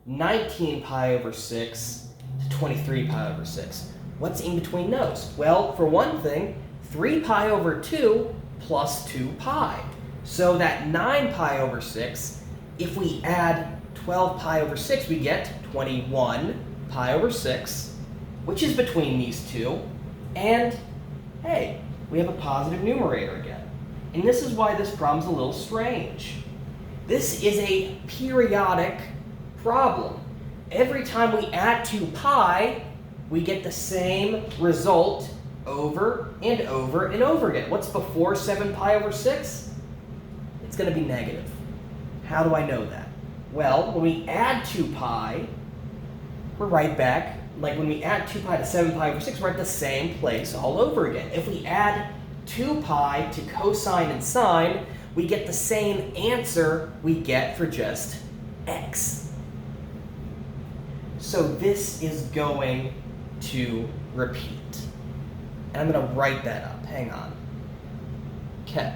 19 pi over 6 to 23 pi over 6. What's in between those? Well, for one thing, 3 pi over 2 plus 2 pi. So that 9 pi over 6, if we add 12 pi over 6, we get 21 pi over 6, which is between these two. And, hey, we have a positive numerator again. And this is why this problem's a little strange. This is a periodic problem. Every time we add 2 pi, we get the same result over and over and over again. What's before 7 pi over 6? It's going to be negative. How do I know that? Well, when we add 2 pi, we're right back. Like when we add 2 pi to 7 pi over 6, we're at the same place all over again. If we add 2 pi to cosine and sine, we get the same answer we get for just x. So this is going to repeat. And I'm going to write that up. Hang on. Okay.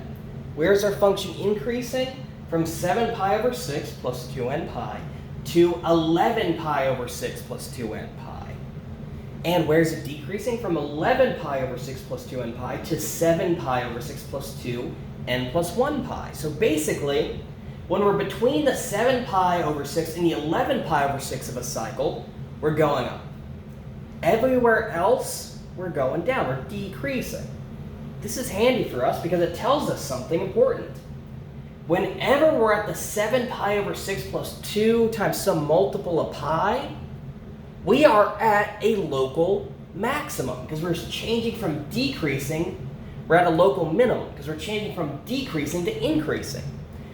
Where's our function increasing? From 7 pi over 6 plus 2n pi to 11 pi over 6 plus 2n pi. And where's it decreasing? From 11 pi over 6 plus 2n pi to 7 pi over 6 plus 2n plus 1 pi. So basically, when we're between the 7 pi over 6 and the 11 pi over 6 of a cycle, we're going up. Everywhere else, we're going down. We're decreasing. This is handy for us because it tells us something important. Whenever we're at the 7 pi over 6 plus 2 times some multiple of pi, we are at a local maximum because we're changing from decreasing. We're at a local minimum because we're changing from decreasing to increasing.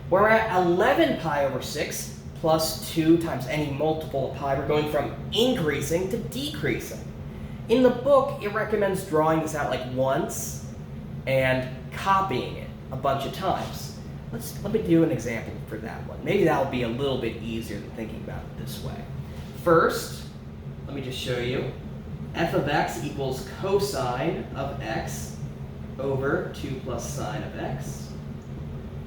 We're at 11 pi over 6 plus 2 times any multiple of pi. We're going from increasing to decreasing. In the book, it recommends drawing this out like once and copying it a bunch of times. Let me do an example for that one. Maybe that'll be a little bit easier than thinking about it this way. First, let me just show you. F of x equals cosine of x over 2 plus sine of x.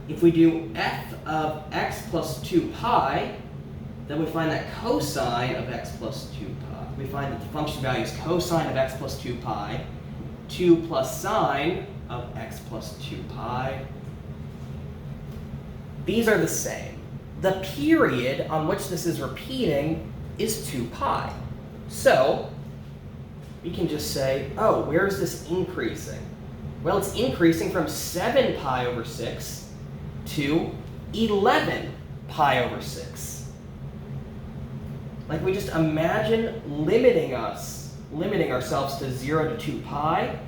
If we do f of x plus 2 pi, then we find that cosine of x plus 2 pi. We find that the function value is cosine of x plus 2 pi, 2 plus sine of x plus 2 pi. These are the same. The period on which this is repeating is 2 pi. So we can just say, oh, where is this increasing? Well, it's increasing from 7 pi over 6 to 11 pi over 6. Like we just imagine limiting ourselves to 0 to 2 pi.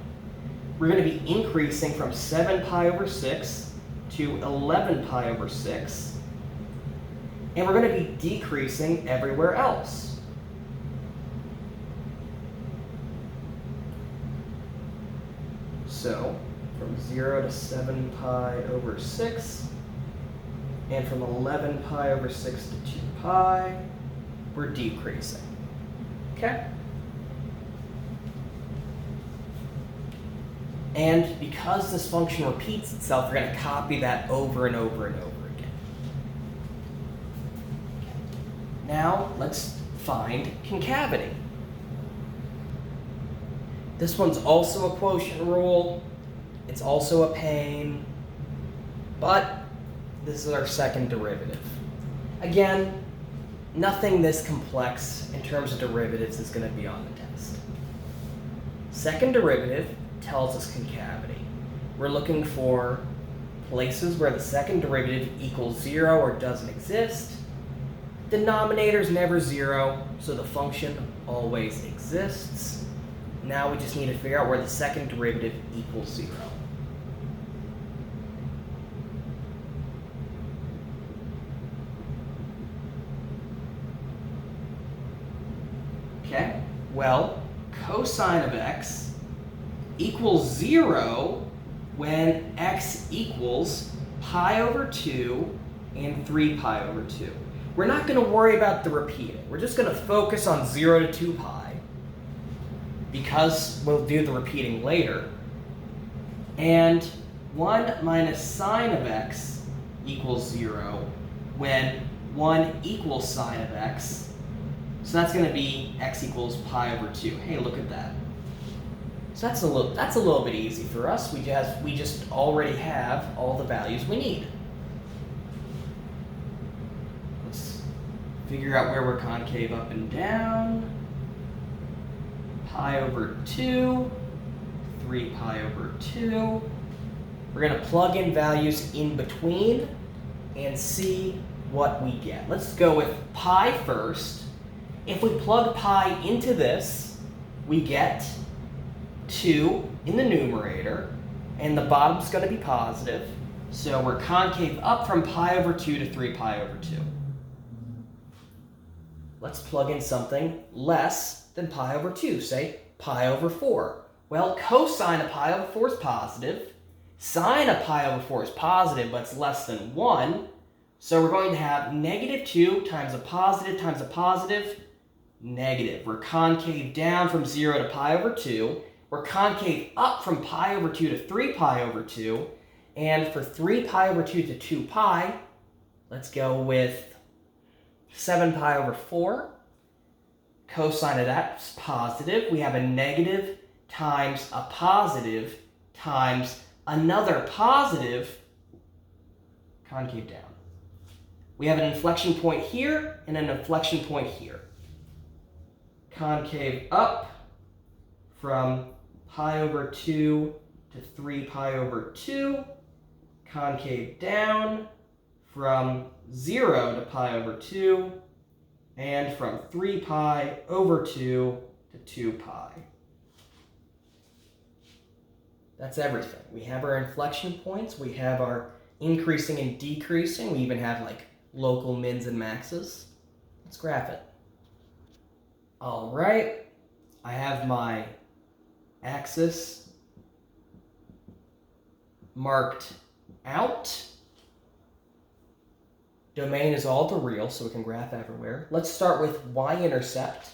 We're going to be increasing from 7 pi over 6 to 11 pi over 6. And we're going to be decreasing everywhere else. So from 0 to 7 pi over 6, and from 11 pi over 6 to 2 pi, we're decreasing. Okay? And because this function repeats itself, we're going to copy that over and over and over again. Now, let's find concavity. This one's also a quotient rule. It's also a pain. But this is our second derivative. Again, nothing this complex in terms of derivatives is going to be on the test. Second derivative tells us concavity. We're looking for places where the second derivative equals 0 or doesn't exist. Denominator's never 0, so the function always exists. Now we just need to figure out where the second derivative equals 0. Okay, well, cosine of x equals 0 when x equals pi over 2 and 3 pi over 2. We're not going to worry about the repeating. We're just going to focus on 0 to 2 pi because we'll do the repeating later. And 1 minus sine of x equals 0 when 1 equals sine of x. So that's going to be x equals pi over 2. Hey, look at that. So that's a little bit easy for us. We just already have all the values we need. Let's figure out where we're concave up and down. Pi over 2, 3 pi over 2. We're going to plug in values in between and see what we get. Let's go with pi first. If we plug pi into this, we get 2 in the numerator, and the bottom's going to be positive. So we're concave up from pi over 2 to 3 pi over 2. Let's plug in something less than pi over 2, say pi over 4. Well, cosine of pi over 4 is positive. Sine of pi over 4 is positive, but it's less than 1. So we're going to have negative 2 times a positive negative. We're concave down from 0 to pi over 2. We're concave up from pi over 2 to 3 pi over 2. And for 3 pi over 2 to 2 pi, let's go with 7 pi over 4. Cosine of that is positive. We have a negative times a positive times another positive, concave down. We have an inflection point here and an inflection point here. Concave up from pi over 2 to 3 pi over 2. Concave down from 0 to pi over 2. And from 3 pi over 2 to 2 pi. That's everything. We have our inflection points. We have our increasing and decreasing. We even have like local mins and maxes. Let's graph it. All right. I have my axis marked out. Domain is all the real, so we can graph everywhere. Let's start with y-intercept.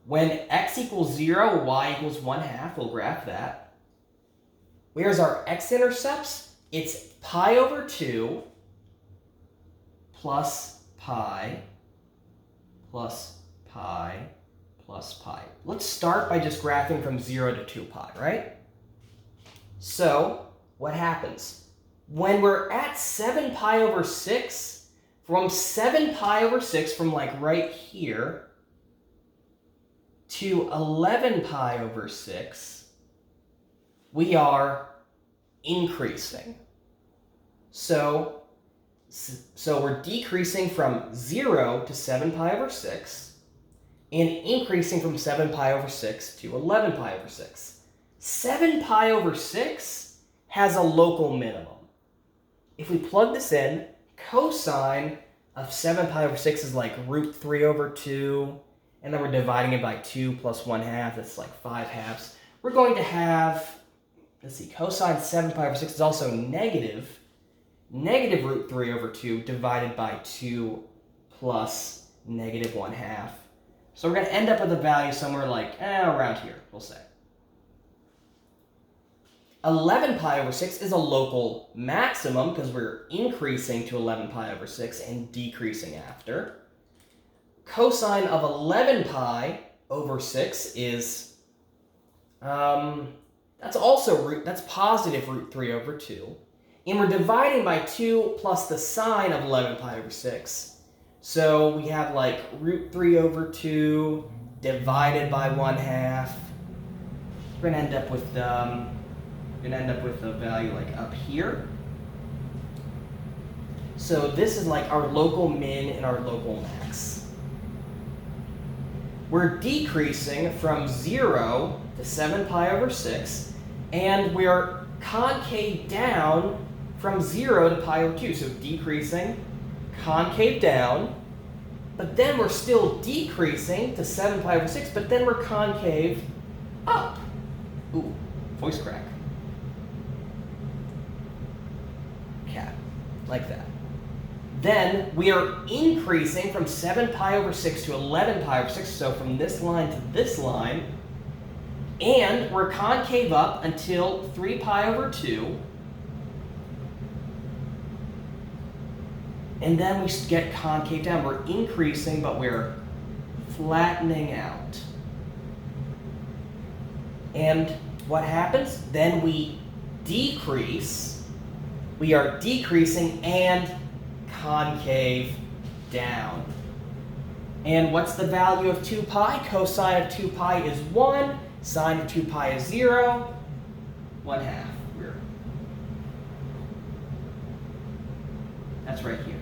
When x equals 0, y equals 1/2, we'll graph that. Where's our x-intercepts? It's pi over 2 plus pi plus pi plus pi. Let's start by just graphing from 0 to 2 pi, right? So, what happens? When we're at 7 pi over 6, from 7 pi over 6, from like right here, to 11 pi over 6, we are increasing. So we're decreasing from 0 to 7 pi over 6, and increasing from 7 pi over 6 to 11 pi over 6. 7 pi over 6 has a local minimum. If we plug this in, cosine of 7 pi over 6 is like root 3 over 2, and then we're dividing it by 2 plus 1/2, that's like 5/2. We're going to have, let's see, cosine 7 pi over 6 is also negative root 3 over 2 divided by 2 plus negative 1/2. So we're going to end up with a value somewhere like around here, we'll say. 11 pi over 6 is a local maximum because we're increasing to 11 pi over 6 and decreasing after. Cosine of 11 pi over 6 is, that's positive root 3 over 2. And we're dividing by 2 plus the sine of 11 pi over 6. So we have like root 3 over 2 divided by 1/2. We're going to end up with a value like up here. So this is like our local min and our local max. We're decreasing from 0 to 7 pi over 6, and we're concave down from 0 to pi over 2. So decreasing, concave down, but then we're still decreasing to 7 pi over 6, but then we're concave up. Ooh, voice crack. Cat, like that. Then we are increasing from 7 pi over 6 to 11 pi over 6, so from this line to this line, and we're concave up until 3 pi over 2, and then we get concave down. We're increasing, but we're flattening out. And what happens? Then we decrease. We are decreasing and concave down. And what's the value of 2 pi? Cosine of 2 pi is 1. Sine of 2 pi is 0. 1/2. That's right here.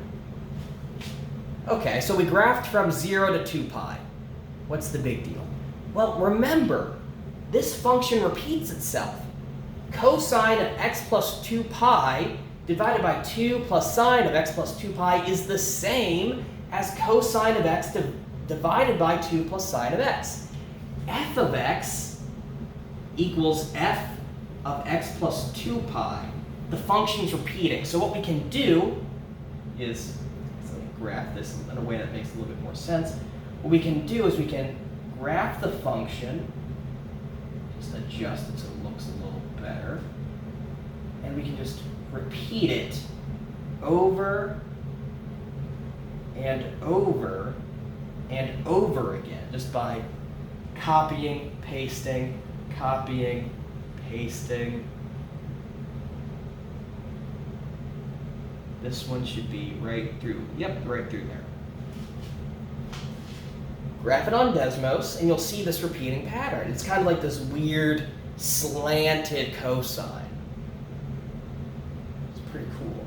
Okay, so we graphed from 0 to 2 pi. What's the big deal? Well, remember, this function repeats itself. Cosine of x plus 2 pi divided by 2 plus sine of x plus 2 pi is the same as cosine of x divided by 2 plus sine of x. F of x equals f of x plus 2 pi. The function's repeating. So what we can do is, graph this in a way that makes a little bit more sense. what we can do is we can graph the function, just adjust it so it looks a little better, and we can just repeat it over and over and over again, just by copying, pasting, copying, pasting. This one should be right through, yep, right through there. Graph it on Desmos, and you'll see this repeating pattern. It's kind of like this weird slanted cosine. It's pretty cool.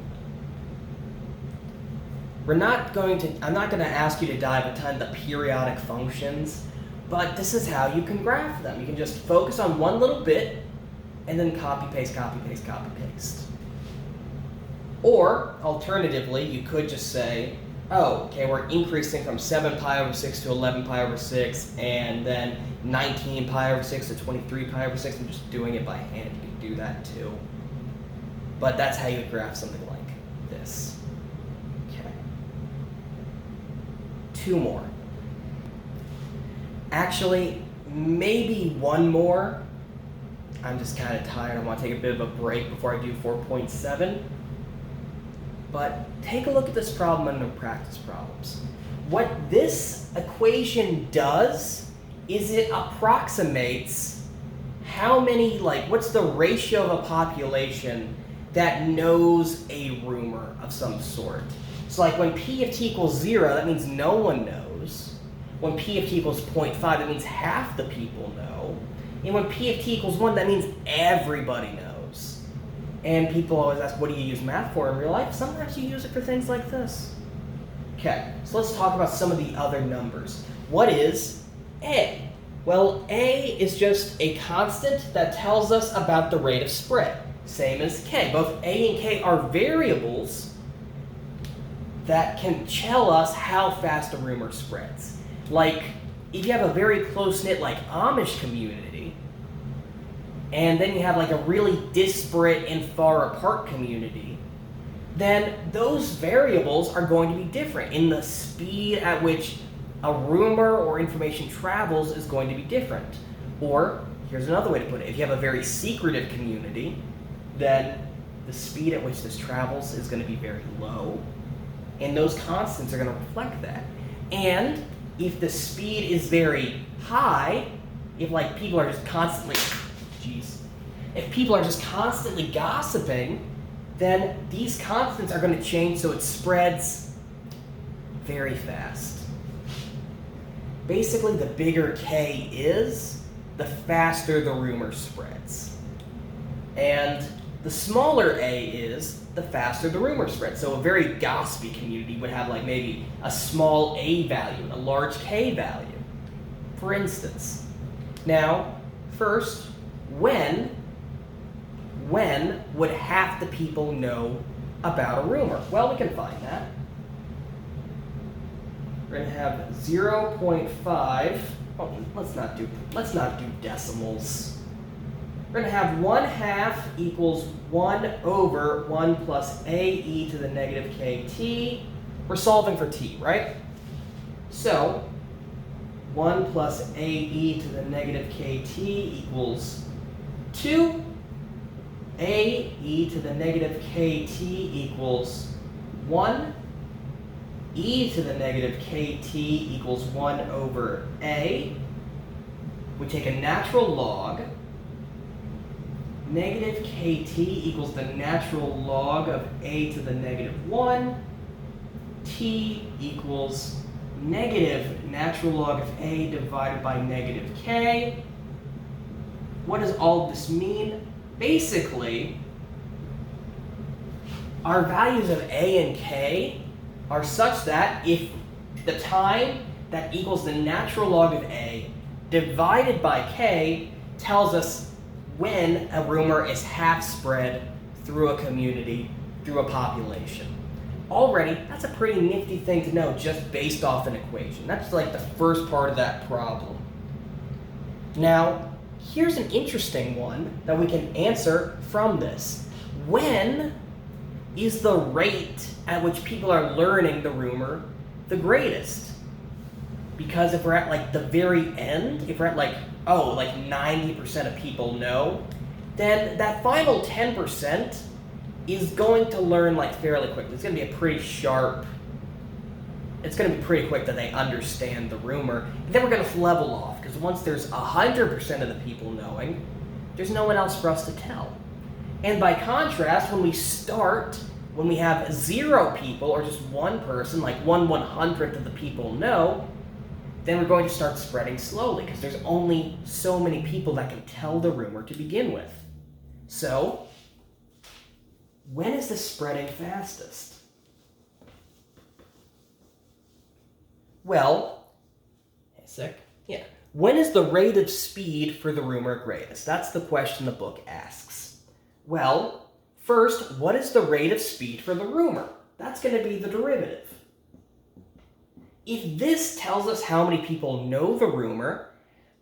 I'm not going to ask you to dive a ton into periodic functions, but this is how you can graph them. You can just focus on one little bit, and then copy, paste, copy, paste, copy, paste. Or, alternatively, you could just say, oh, okay, we're increasing from 7 pi over 6 to 11 pi over 6, and then 19 pi over 6 to 23 pi over 6. I'm just doing it by hand. You can do that too. But that's how you graph something like this. Okay. 2 more. Actually, maybe 1 more. I'm just kind of tired. I want to take a bit of a break before I do 4.7. But take a look at this problem under practice problems. What this equation does is it approximates how many, what's the ratio of a population that knows a rumor of some sort. So when P of t equals 0, that means no one knows. When P of t equals 0.5, that means half the people know. And when P of t equals 1, that means everybody knows. And people always ask, what do you use math for in real life? Sometimes you use it for things like this. Okay, so let's talk about some of the other numbers. What is A? Well, A is just a constant that tells us about the rate of spread, same as K. Both A and K are variables that can tell us how fast a rumor spreads. Like, if you have a very close-knit, Amish community, and then you have a really disparate and far apart community, then those variables are going to be different. In the speed at which a rumor or information travels is going to be different. Or, here's another way to put it, if you have a very secretive community, then the speed at which this travels is going to be very low, and those constants are going to reflect that. And if the speed is very high, if people are just constantly, if people are just constantly gossiping, then these constants are going to change so it spreads very fast. Basically, the bigger K is, the faster the rumor spreads. And the smaller A is, the faster the rumor spreads. So a very gossipy community would have maybe a small A value and a large K value, for instance. Now, first, when would half the people know about a rumor? Well, we can find that. We're going to have 0.5. Oh, let's not do decimals. We're going to have 1/2 equals 1 over 1 plus a e to the negative kt. We're solving for t, right? So 1 plus a e to the negative kt equals 2. A e to the negative kt equals 1. E to the negative kt equals 1 over a. We take a natural log. Negative kt equals the natural log of a to the negative 1. T equals negative natural log of a divided by negative k. What does all of this mean? Basically, our values of a and k are such that if the time that equals the natural log of a divided by k tells us when a rumor is half spread through a community, through a population. Already, that's a pretty nifty thing to know just based off an equation. That's the first part of that problem. Now, here's an interesting one that we can answer from this. When is the rate at which people are learning the rumor the greatest? Because if we're at like the very end, if we're at like, oh, like 90% of people know, then that final 10% is going to learn like fairly quickly. It's going to be a pretty sharp, it's going to be pretty quick that they understand the rumor. And then we're going to level off, because once there's 100% of the people knowing, there's no one else for us to tell. And by contrast, when we have 0 people, or just one person, like 1/100th of the people know, then we're going to start spreading slowly, because there's only so many people that can tell the rumor to begin with. So, when is this spreading fastest? Well, a sec. Yeah. When is the rate of speed for the rumor greatest? That's the question the book asks. Well, first, what is the rate of speed for the rumor? That's going to be the derivative. If this tells us how many people know the rumor,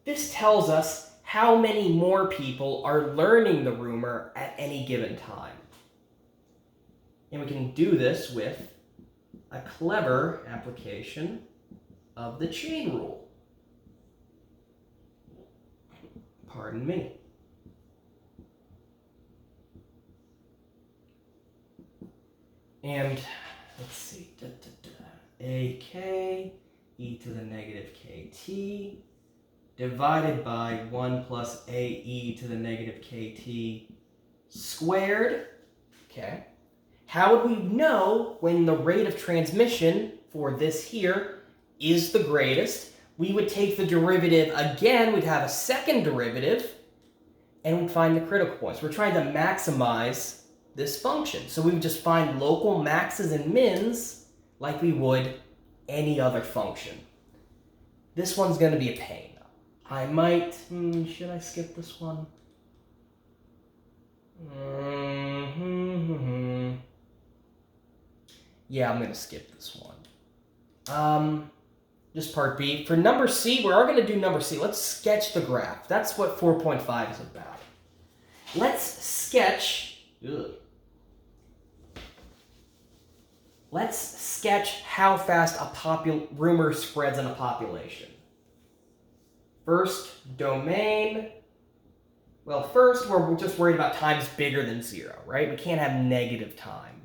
this tells us how many more people are learning the rumor at any given time. And we can do this with a clever application of the chain rule. Pardon me. And let's see, AK e to the negative kt divided by 1 plus AE to the negative kt squared. Okay. How would we know when the rate of transmission for this here is the greatest? We would take the derivative again, we'd have a second derivative, and we'd find the critical points. We're trying to maximize this function. So we would just find local maxes and mins like we would any other function. This one's going to be a pain. I might, should I skip this one? Yeah, I'm going to skip this one. Just part B. For number C, we are going to do number C. Let's sketch the graph. That's what 4.5 is about. Let's sketch... Let's sketch how fast a rumor spreads in a population. First, domain. Well, first, we're just worried about times bigger than 0, right? We can't have negative time.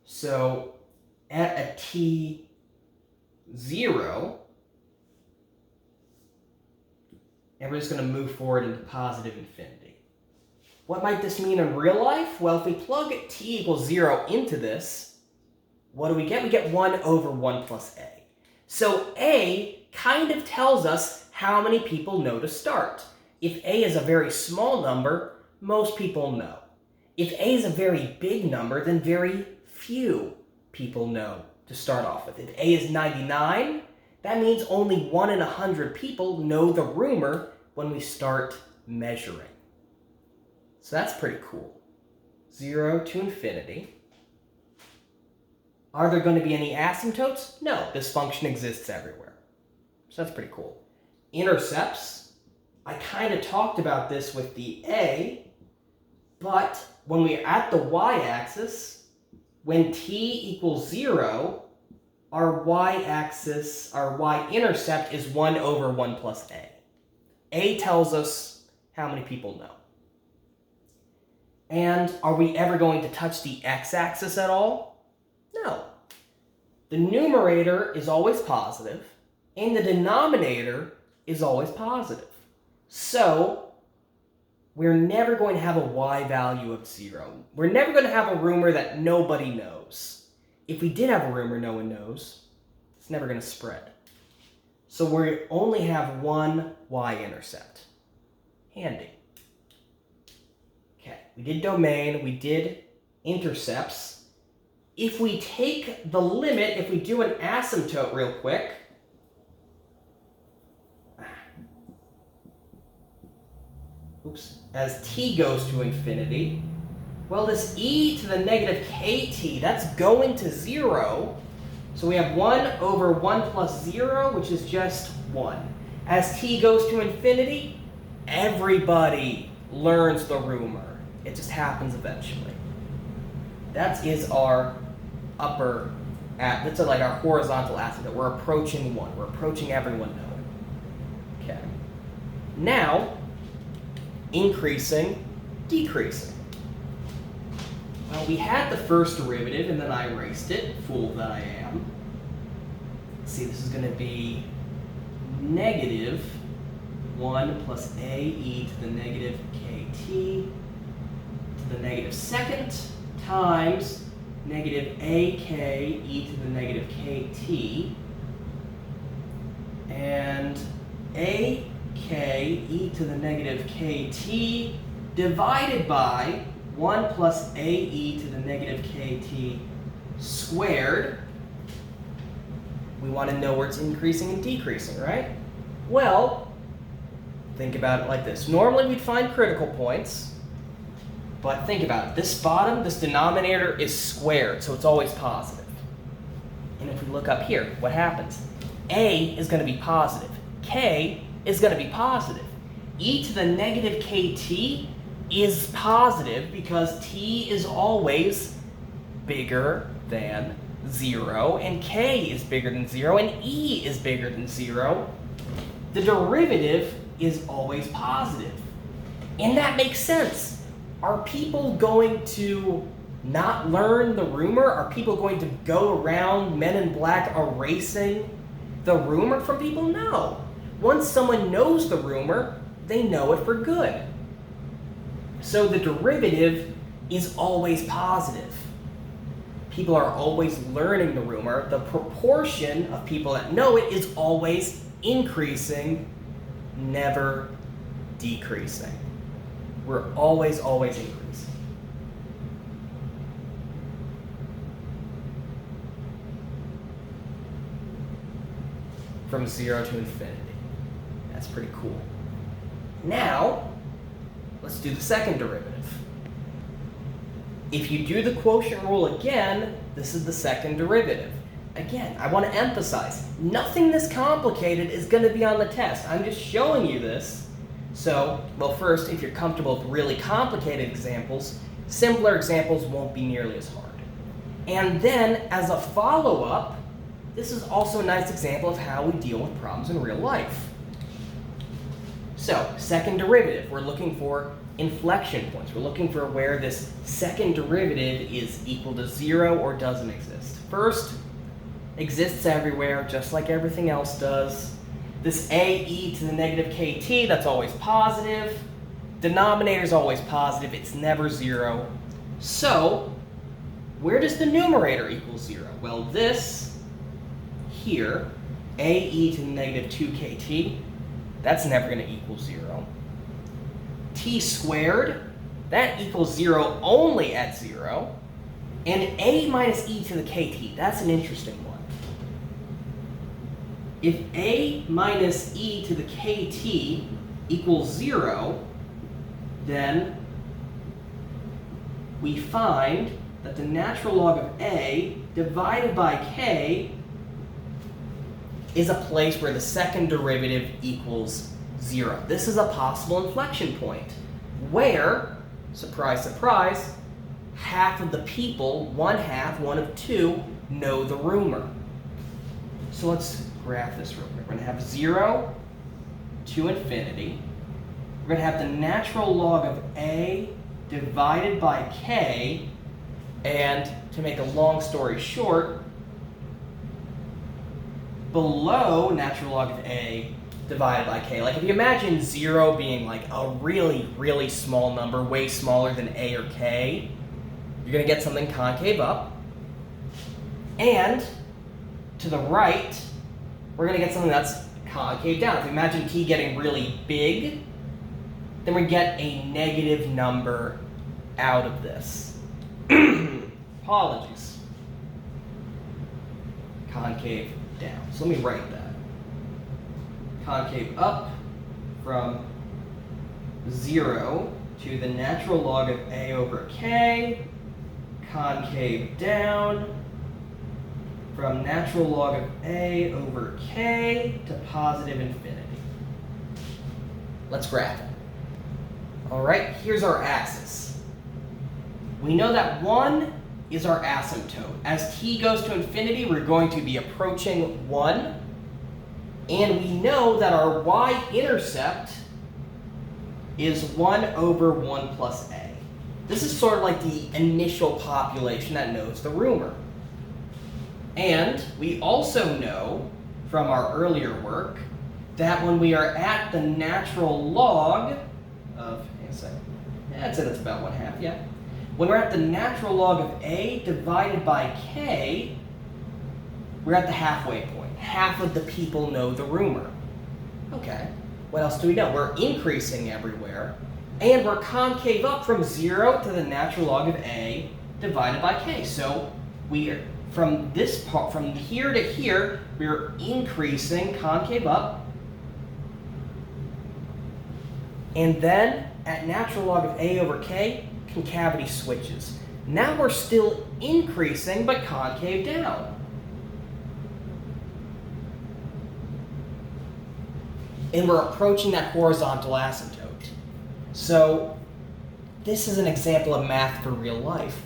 So, at a t0, and we're just going to move forward into positive infinity. What might this mean in real life? Well, if we plug t equals 0 into this, what do we get? We get 1 over 1 plus a. So a kind of tells us how many people know to start. If a is a very small number, most people know. If a is a very big number, then very few people know to start off with. If a is 99, that means only 1 in 100 people know the rumor when we start measuring. So that's pretty cool. 0 to infinity. Are there going to be any asymptotes? No, this function exists everywhere. So that's pretty cool. Intercepts. I kind of talked about this with the A, but when we're at the y-axis, when t equals 0, our y-axis, our y-intercept is 1 over 1 plus a. A tells us how many people know. And are we ever going to touch the x-axis at all? No. The numerator is always positive, and the denominator is always positive. So, we're never going to have a y value of 0. We're never going to have a rumor that nobody knows. If we did have a rumor no one knows, it's never going to spread. So we only have one y-intercept. Handy. Okay, we did domain, we did intercepts. If we take the limit, if we do an asymptote real quick, as t goes to infinity, well, this e to the negative kt, that's going to 0. So we have 1 over 1 plus 0, which is just 1. As t goes to infinity, everybody learns the rumor. It just happens eventually. That is our upper That's like our horizontal asymptote. We're approaching 1. We're approaching everyone knowing. Okay. Now, increasing, decreasing. Well, we had the first derivative, and then I erased it. Fool that I am. Let's see, this is going to be negative 1 plus ae to the negative kt to the negative second times negative ak e to the negative kt and ak e to the negative kt divided by 1 plus ae to the negative kt squared. We want to know where it's increasing and decreasing, right? Well, think about it like this. Normally we'd find critical points, but think about it. This bottom, this denominator is squared, so it's always positive. And if we look up here, what happens? A is going to be positive. K is going to be positive. E to the negative kt is positive because t is always bigger than 0, and k is bigger than 0, and e is bigger than 0. The derivative is always positive. And that makes sense. Are people going to not learn the rumor? Are people going to go around Men in Black erasing the rumor from people? No. Once someone knows the rumor, they know it for good. So the derivative is always positive. People are always learning the rumor. The proportion of people that know it is always increasing, never decreasing. We're always, always increasing. From 0 to infinity. That's pretty cool. Now, let's do the second derivative. If you do the quotient rule again, this is the second derivative. Again, I want to emphasize, nothing this complicated is going to be on the test. I'm just showing you this. So, well, first, if you're comfortable with really complicated examples, simpler examples won't be nearly as hard. And then, as a follow-up, this is also a nice example of how we deal with problems in real life. So, second derivative, we're looking for inflection points. We're looking for where this second derivative is equal to 0 or doesn't exist. First, exists everywhere, just like everything else does. This ae to the negative kt, that's always positive. Denominator is always positive. It's never 0. So, where does the numerator equal 0? Well, this here, ae to the negative 2kt, that's never going to equal 0. T squared, that equals 0 only at 0. And a minus e to the kt, that's an interesting one. If a minus e to the kt equals 0, then we find that the natural log of a divided by k is a place where the second derivative equals 0. This is a possible inflection point where, surprise, surprise, half of the people, one of two, know the rumor. So let's graph this real quick. We're going to have 0 to infinity. We're going to have the natural log of a divided by k, and to make a long story short, below natural log of a divided by k. Like if you imagine 0 being like a really, really small number, way smaller than a or k, you're going to get something concave up. And to the right, we're going to get something that's concave down. If you imagine t getting really big, then we get a negative number out of this. Apologies. Concave down. So let me write that. Concave up from 0 to the natural log of a over k. Concave down from natural log of a over k to positive infinity. Let's graph it. All right, here's our axis. We know that 1 is our asymptote. As t goes to infinity, we're going to be approaching 1. And we know that our y-intercept is 1 over 1 plus a. This is sort of like the initial population that knows the rumor. And we also know from our earlier work that when we are at the natural log of, hang on a second, that's it, it's about 1/2, yeah. When we're at the natural log of a divided by k, we're at the halfway point. Half of the people know the rumor. Okay, what else do we know? We're increasing everywhere, and we're concave up from 0 to the natural log of a divided by k. So we're from this part, from here to here, we're increasing concave up. And then at natural log of a over k, concavity switches. Now we're still increasing, but concave down. And we're approaching that horizontal asymptote. So this is an example of math for real life.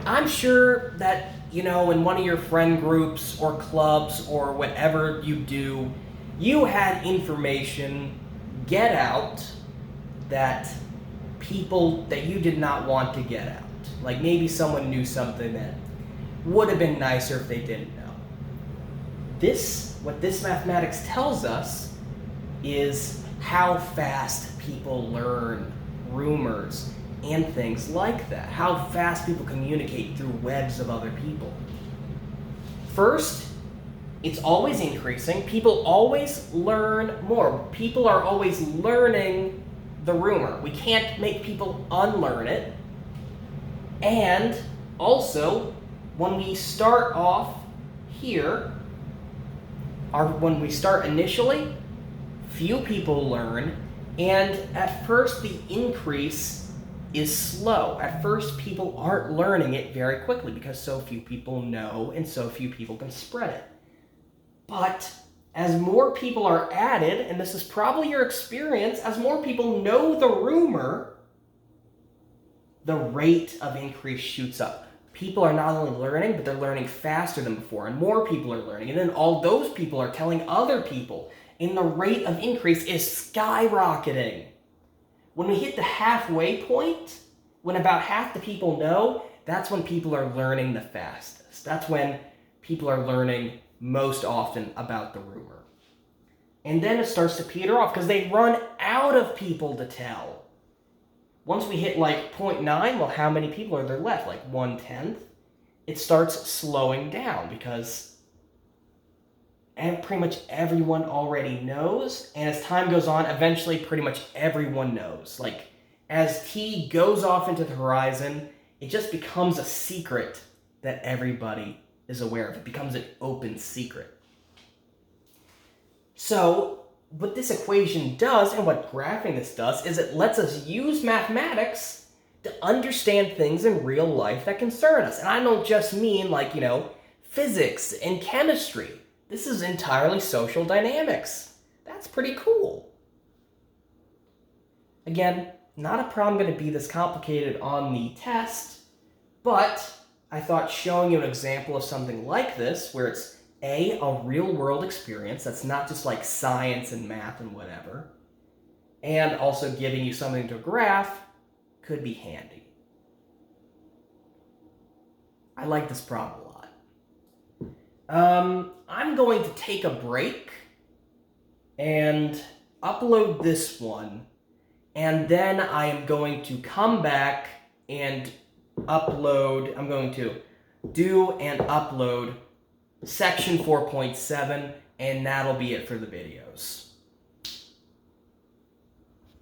I'm sure that, in one of your friend groups or clubs or whatever you do, you had information get out that people that you did not want to get out. Like maybe someone knew something that would have been nicer if they didn't know. What this mathematics tells us is how fast people learn rumors and things like that. How fast people communicate through webs of other people. First, it's always increasing. People always learn more. People are always learning the rumor. We can't make people unlearn it. And also, when we start off here, when we start initially, few people learn, and at first the increase is slow. At first, people aren't learning it very quickly because so few people know and so few people can spread it. But as more people are added, and this is probably your experience, as more people know the rumor, the rate of increase shoots up. People are not only learning, but they're learning faster than before, and more people are learning. And then all those people are telling other people, and the rate of increase is skyrocketing. When we hit the halfway point, when about half the people know, that's when people are learning the fastest. That's when people are learning most often about the rumor. And then it starts to peter off because they run out of people to tell. Once we hit like 0.9, well, how many people are there left? Like 1/10? It starts slowing down because pretty much everyone already knows, and as time goes on, eventually pretty much everyone knows. Like, as T goes off into the horizon, it just becomes a secret that everybody is aware of. It becomes an open secret. So, what this equation does, and what graphing this does, is it lets us use mathematics to understand things in real life that concern us. And I don't just mean like, physics and chemistry. This is entirely social dynamics. That's pretty cool. Again, not a problem going to be this complicated on the test, but I thought showing you an example of something like this, where it's a real-world experience that's not just like science and math and whatever, and also giving you something to graph, could be handy. I like this problem a lot. I'm going to take a break and upload this one, and then I am going to come back and upload, I'm going to do and upload section 4.7, and that'll be it for the videos.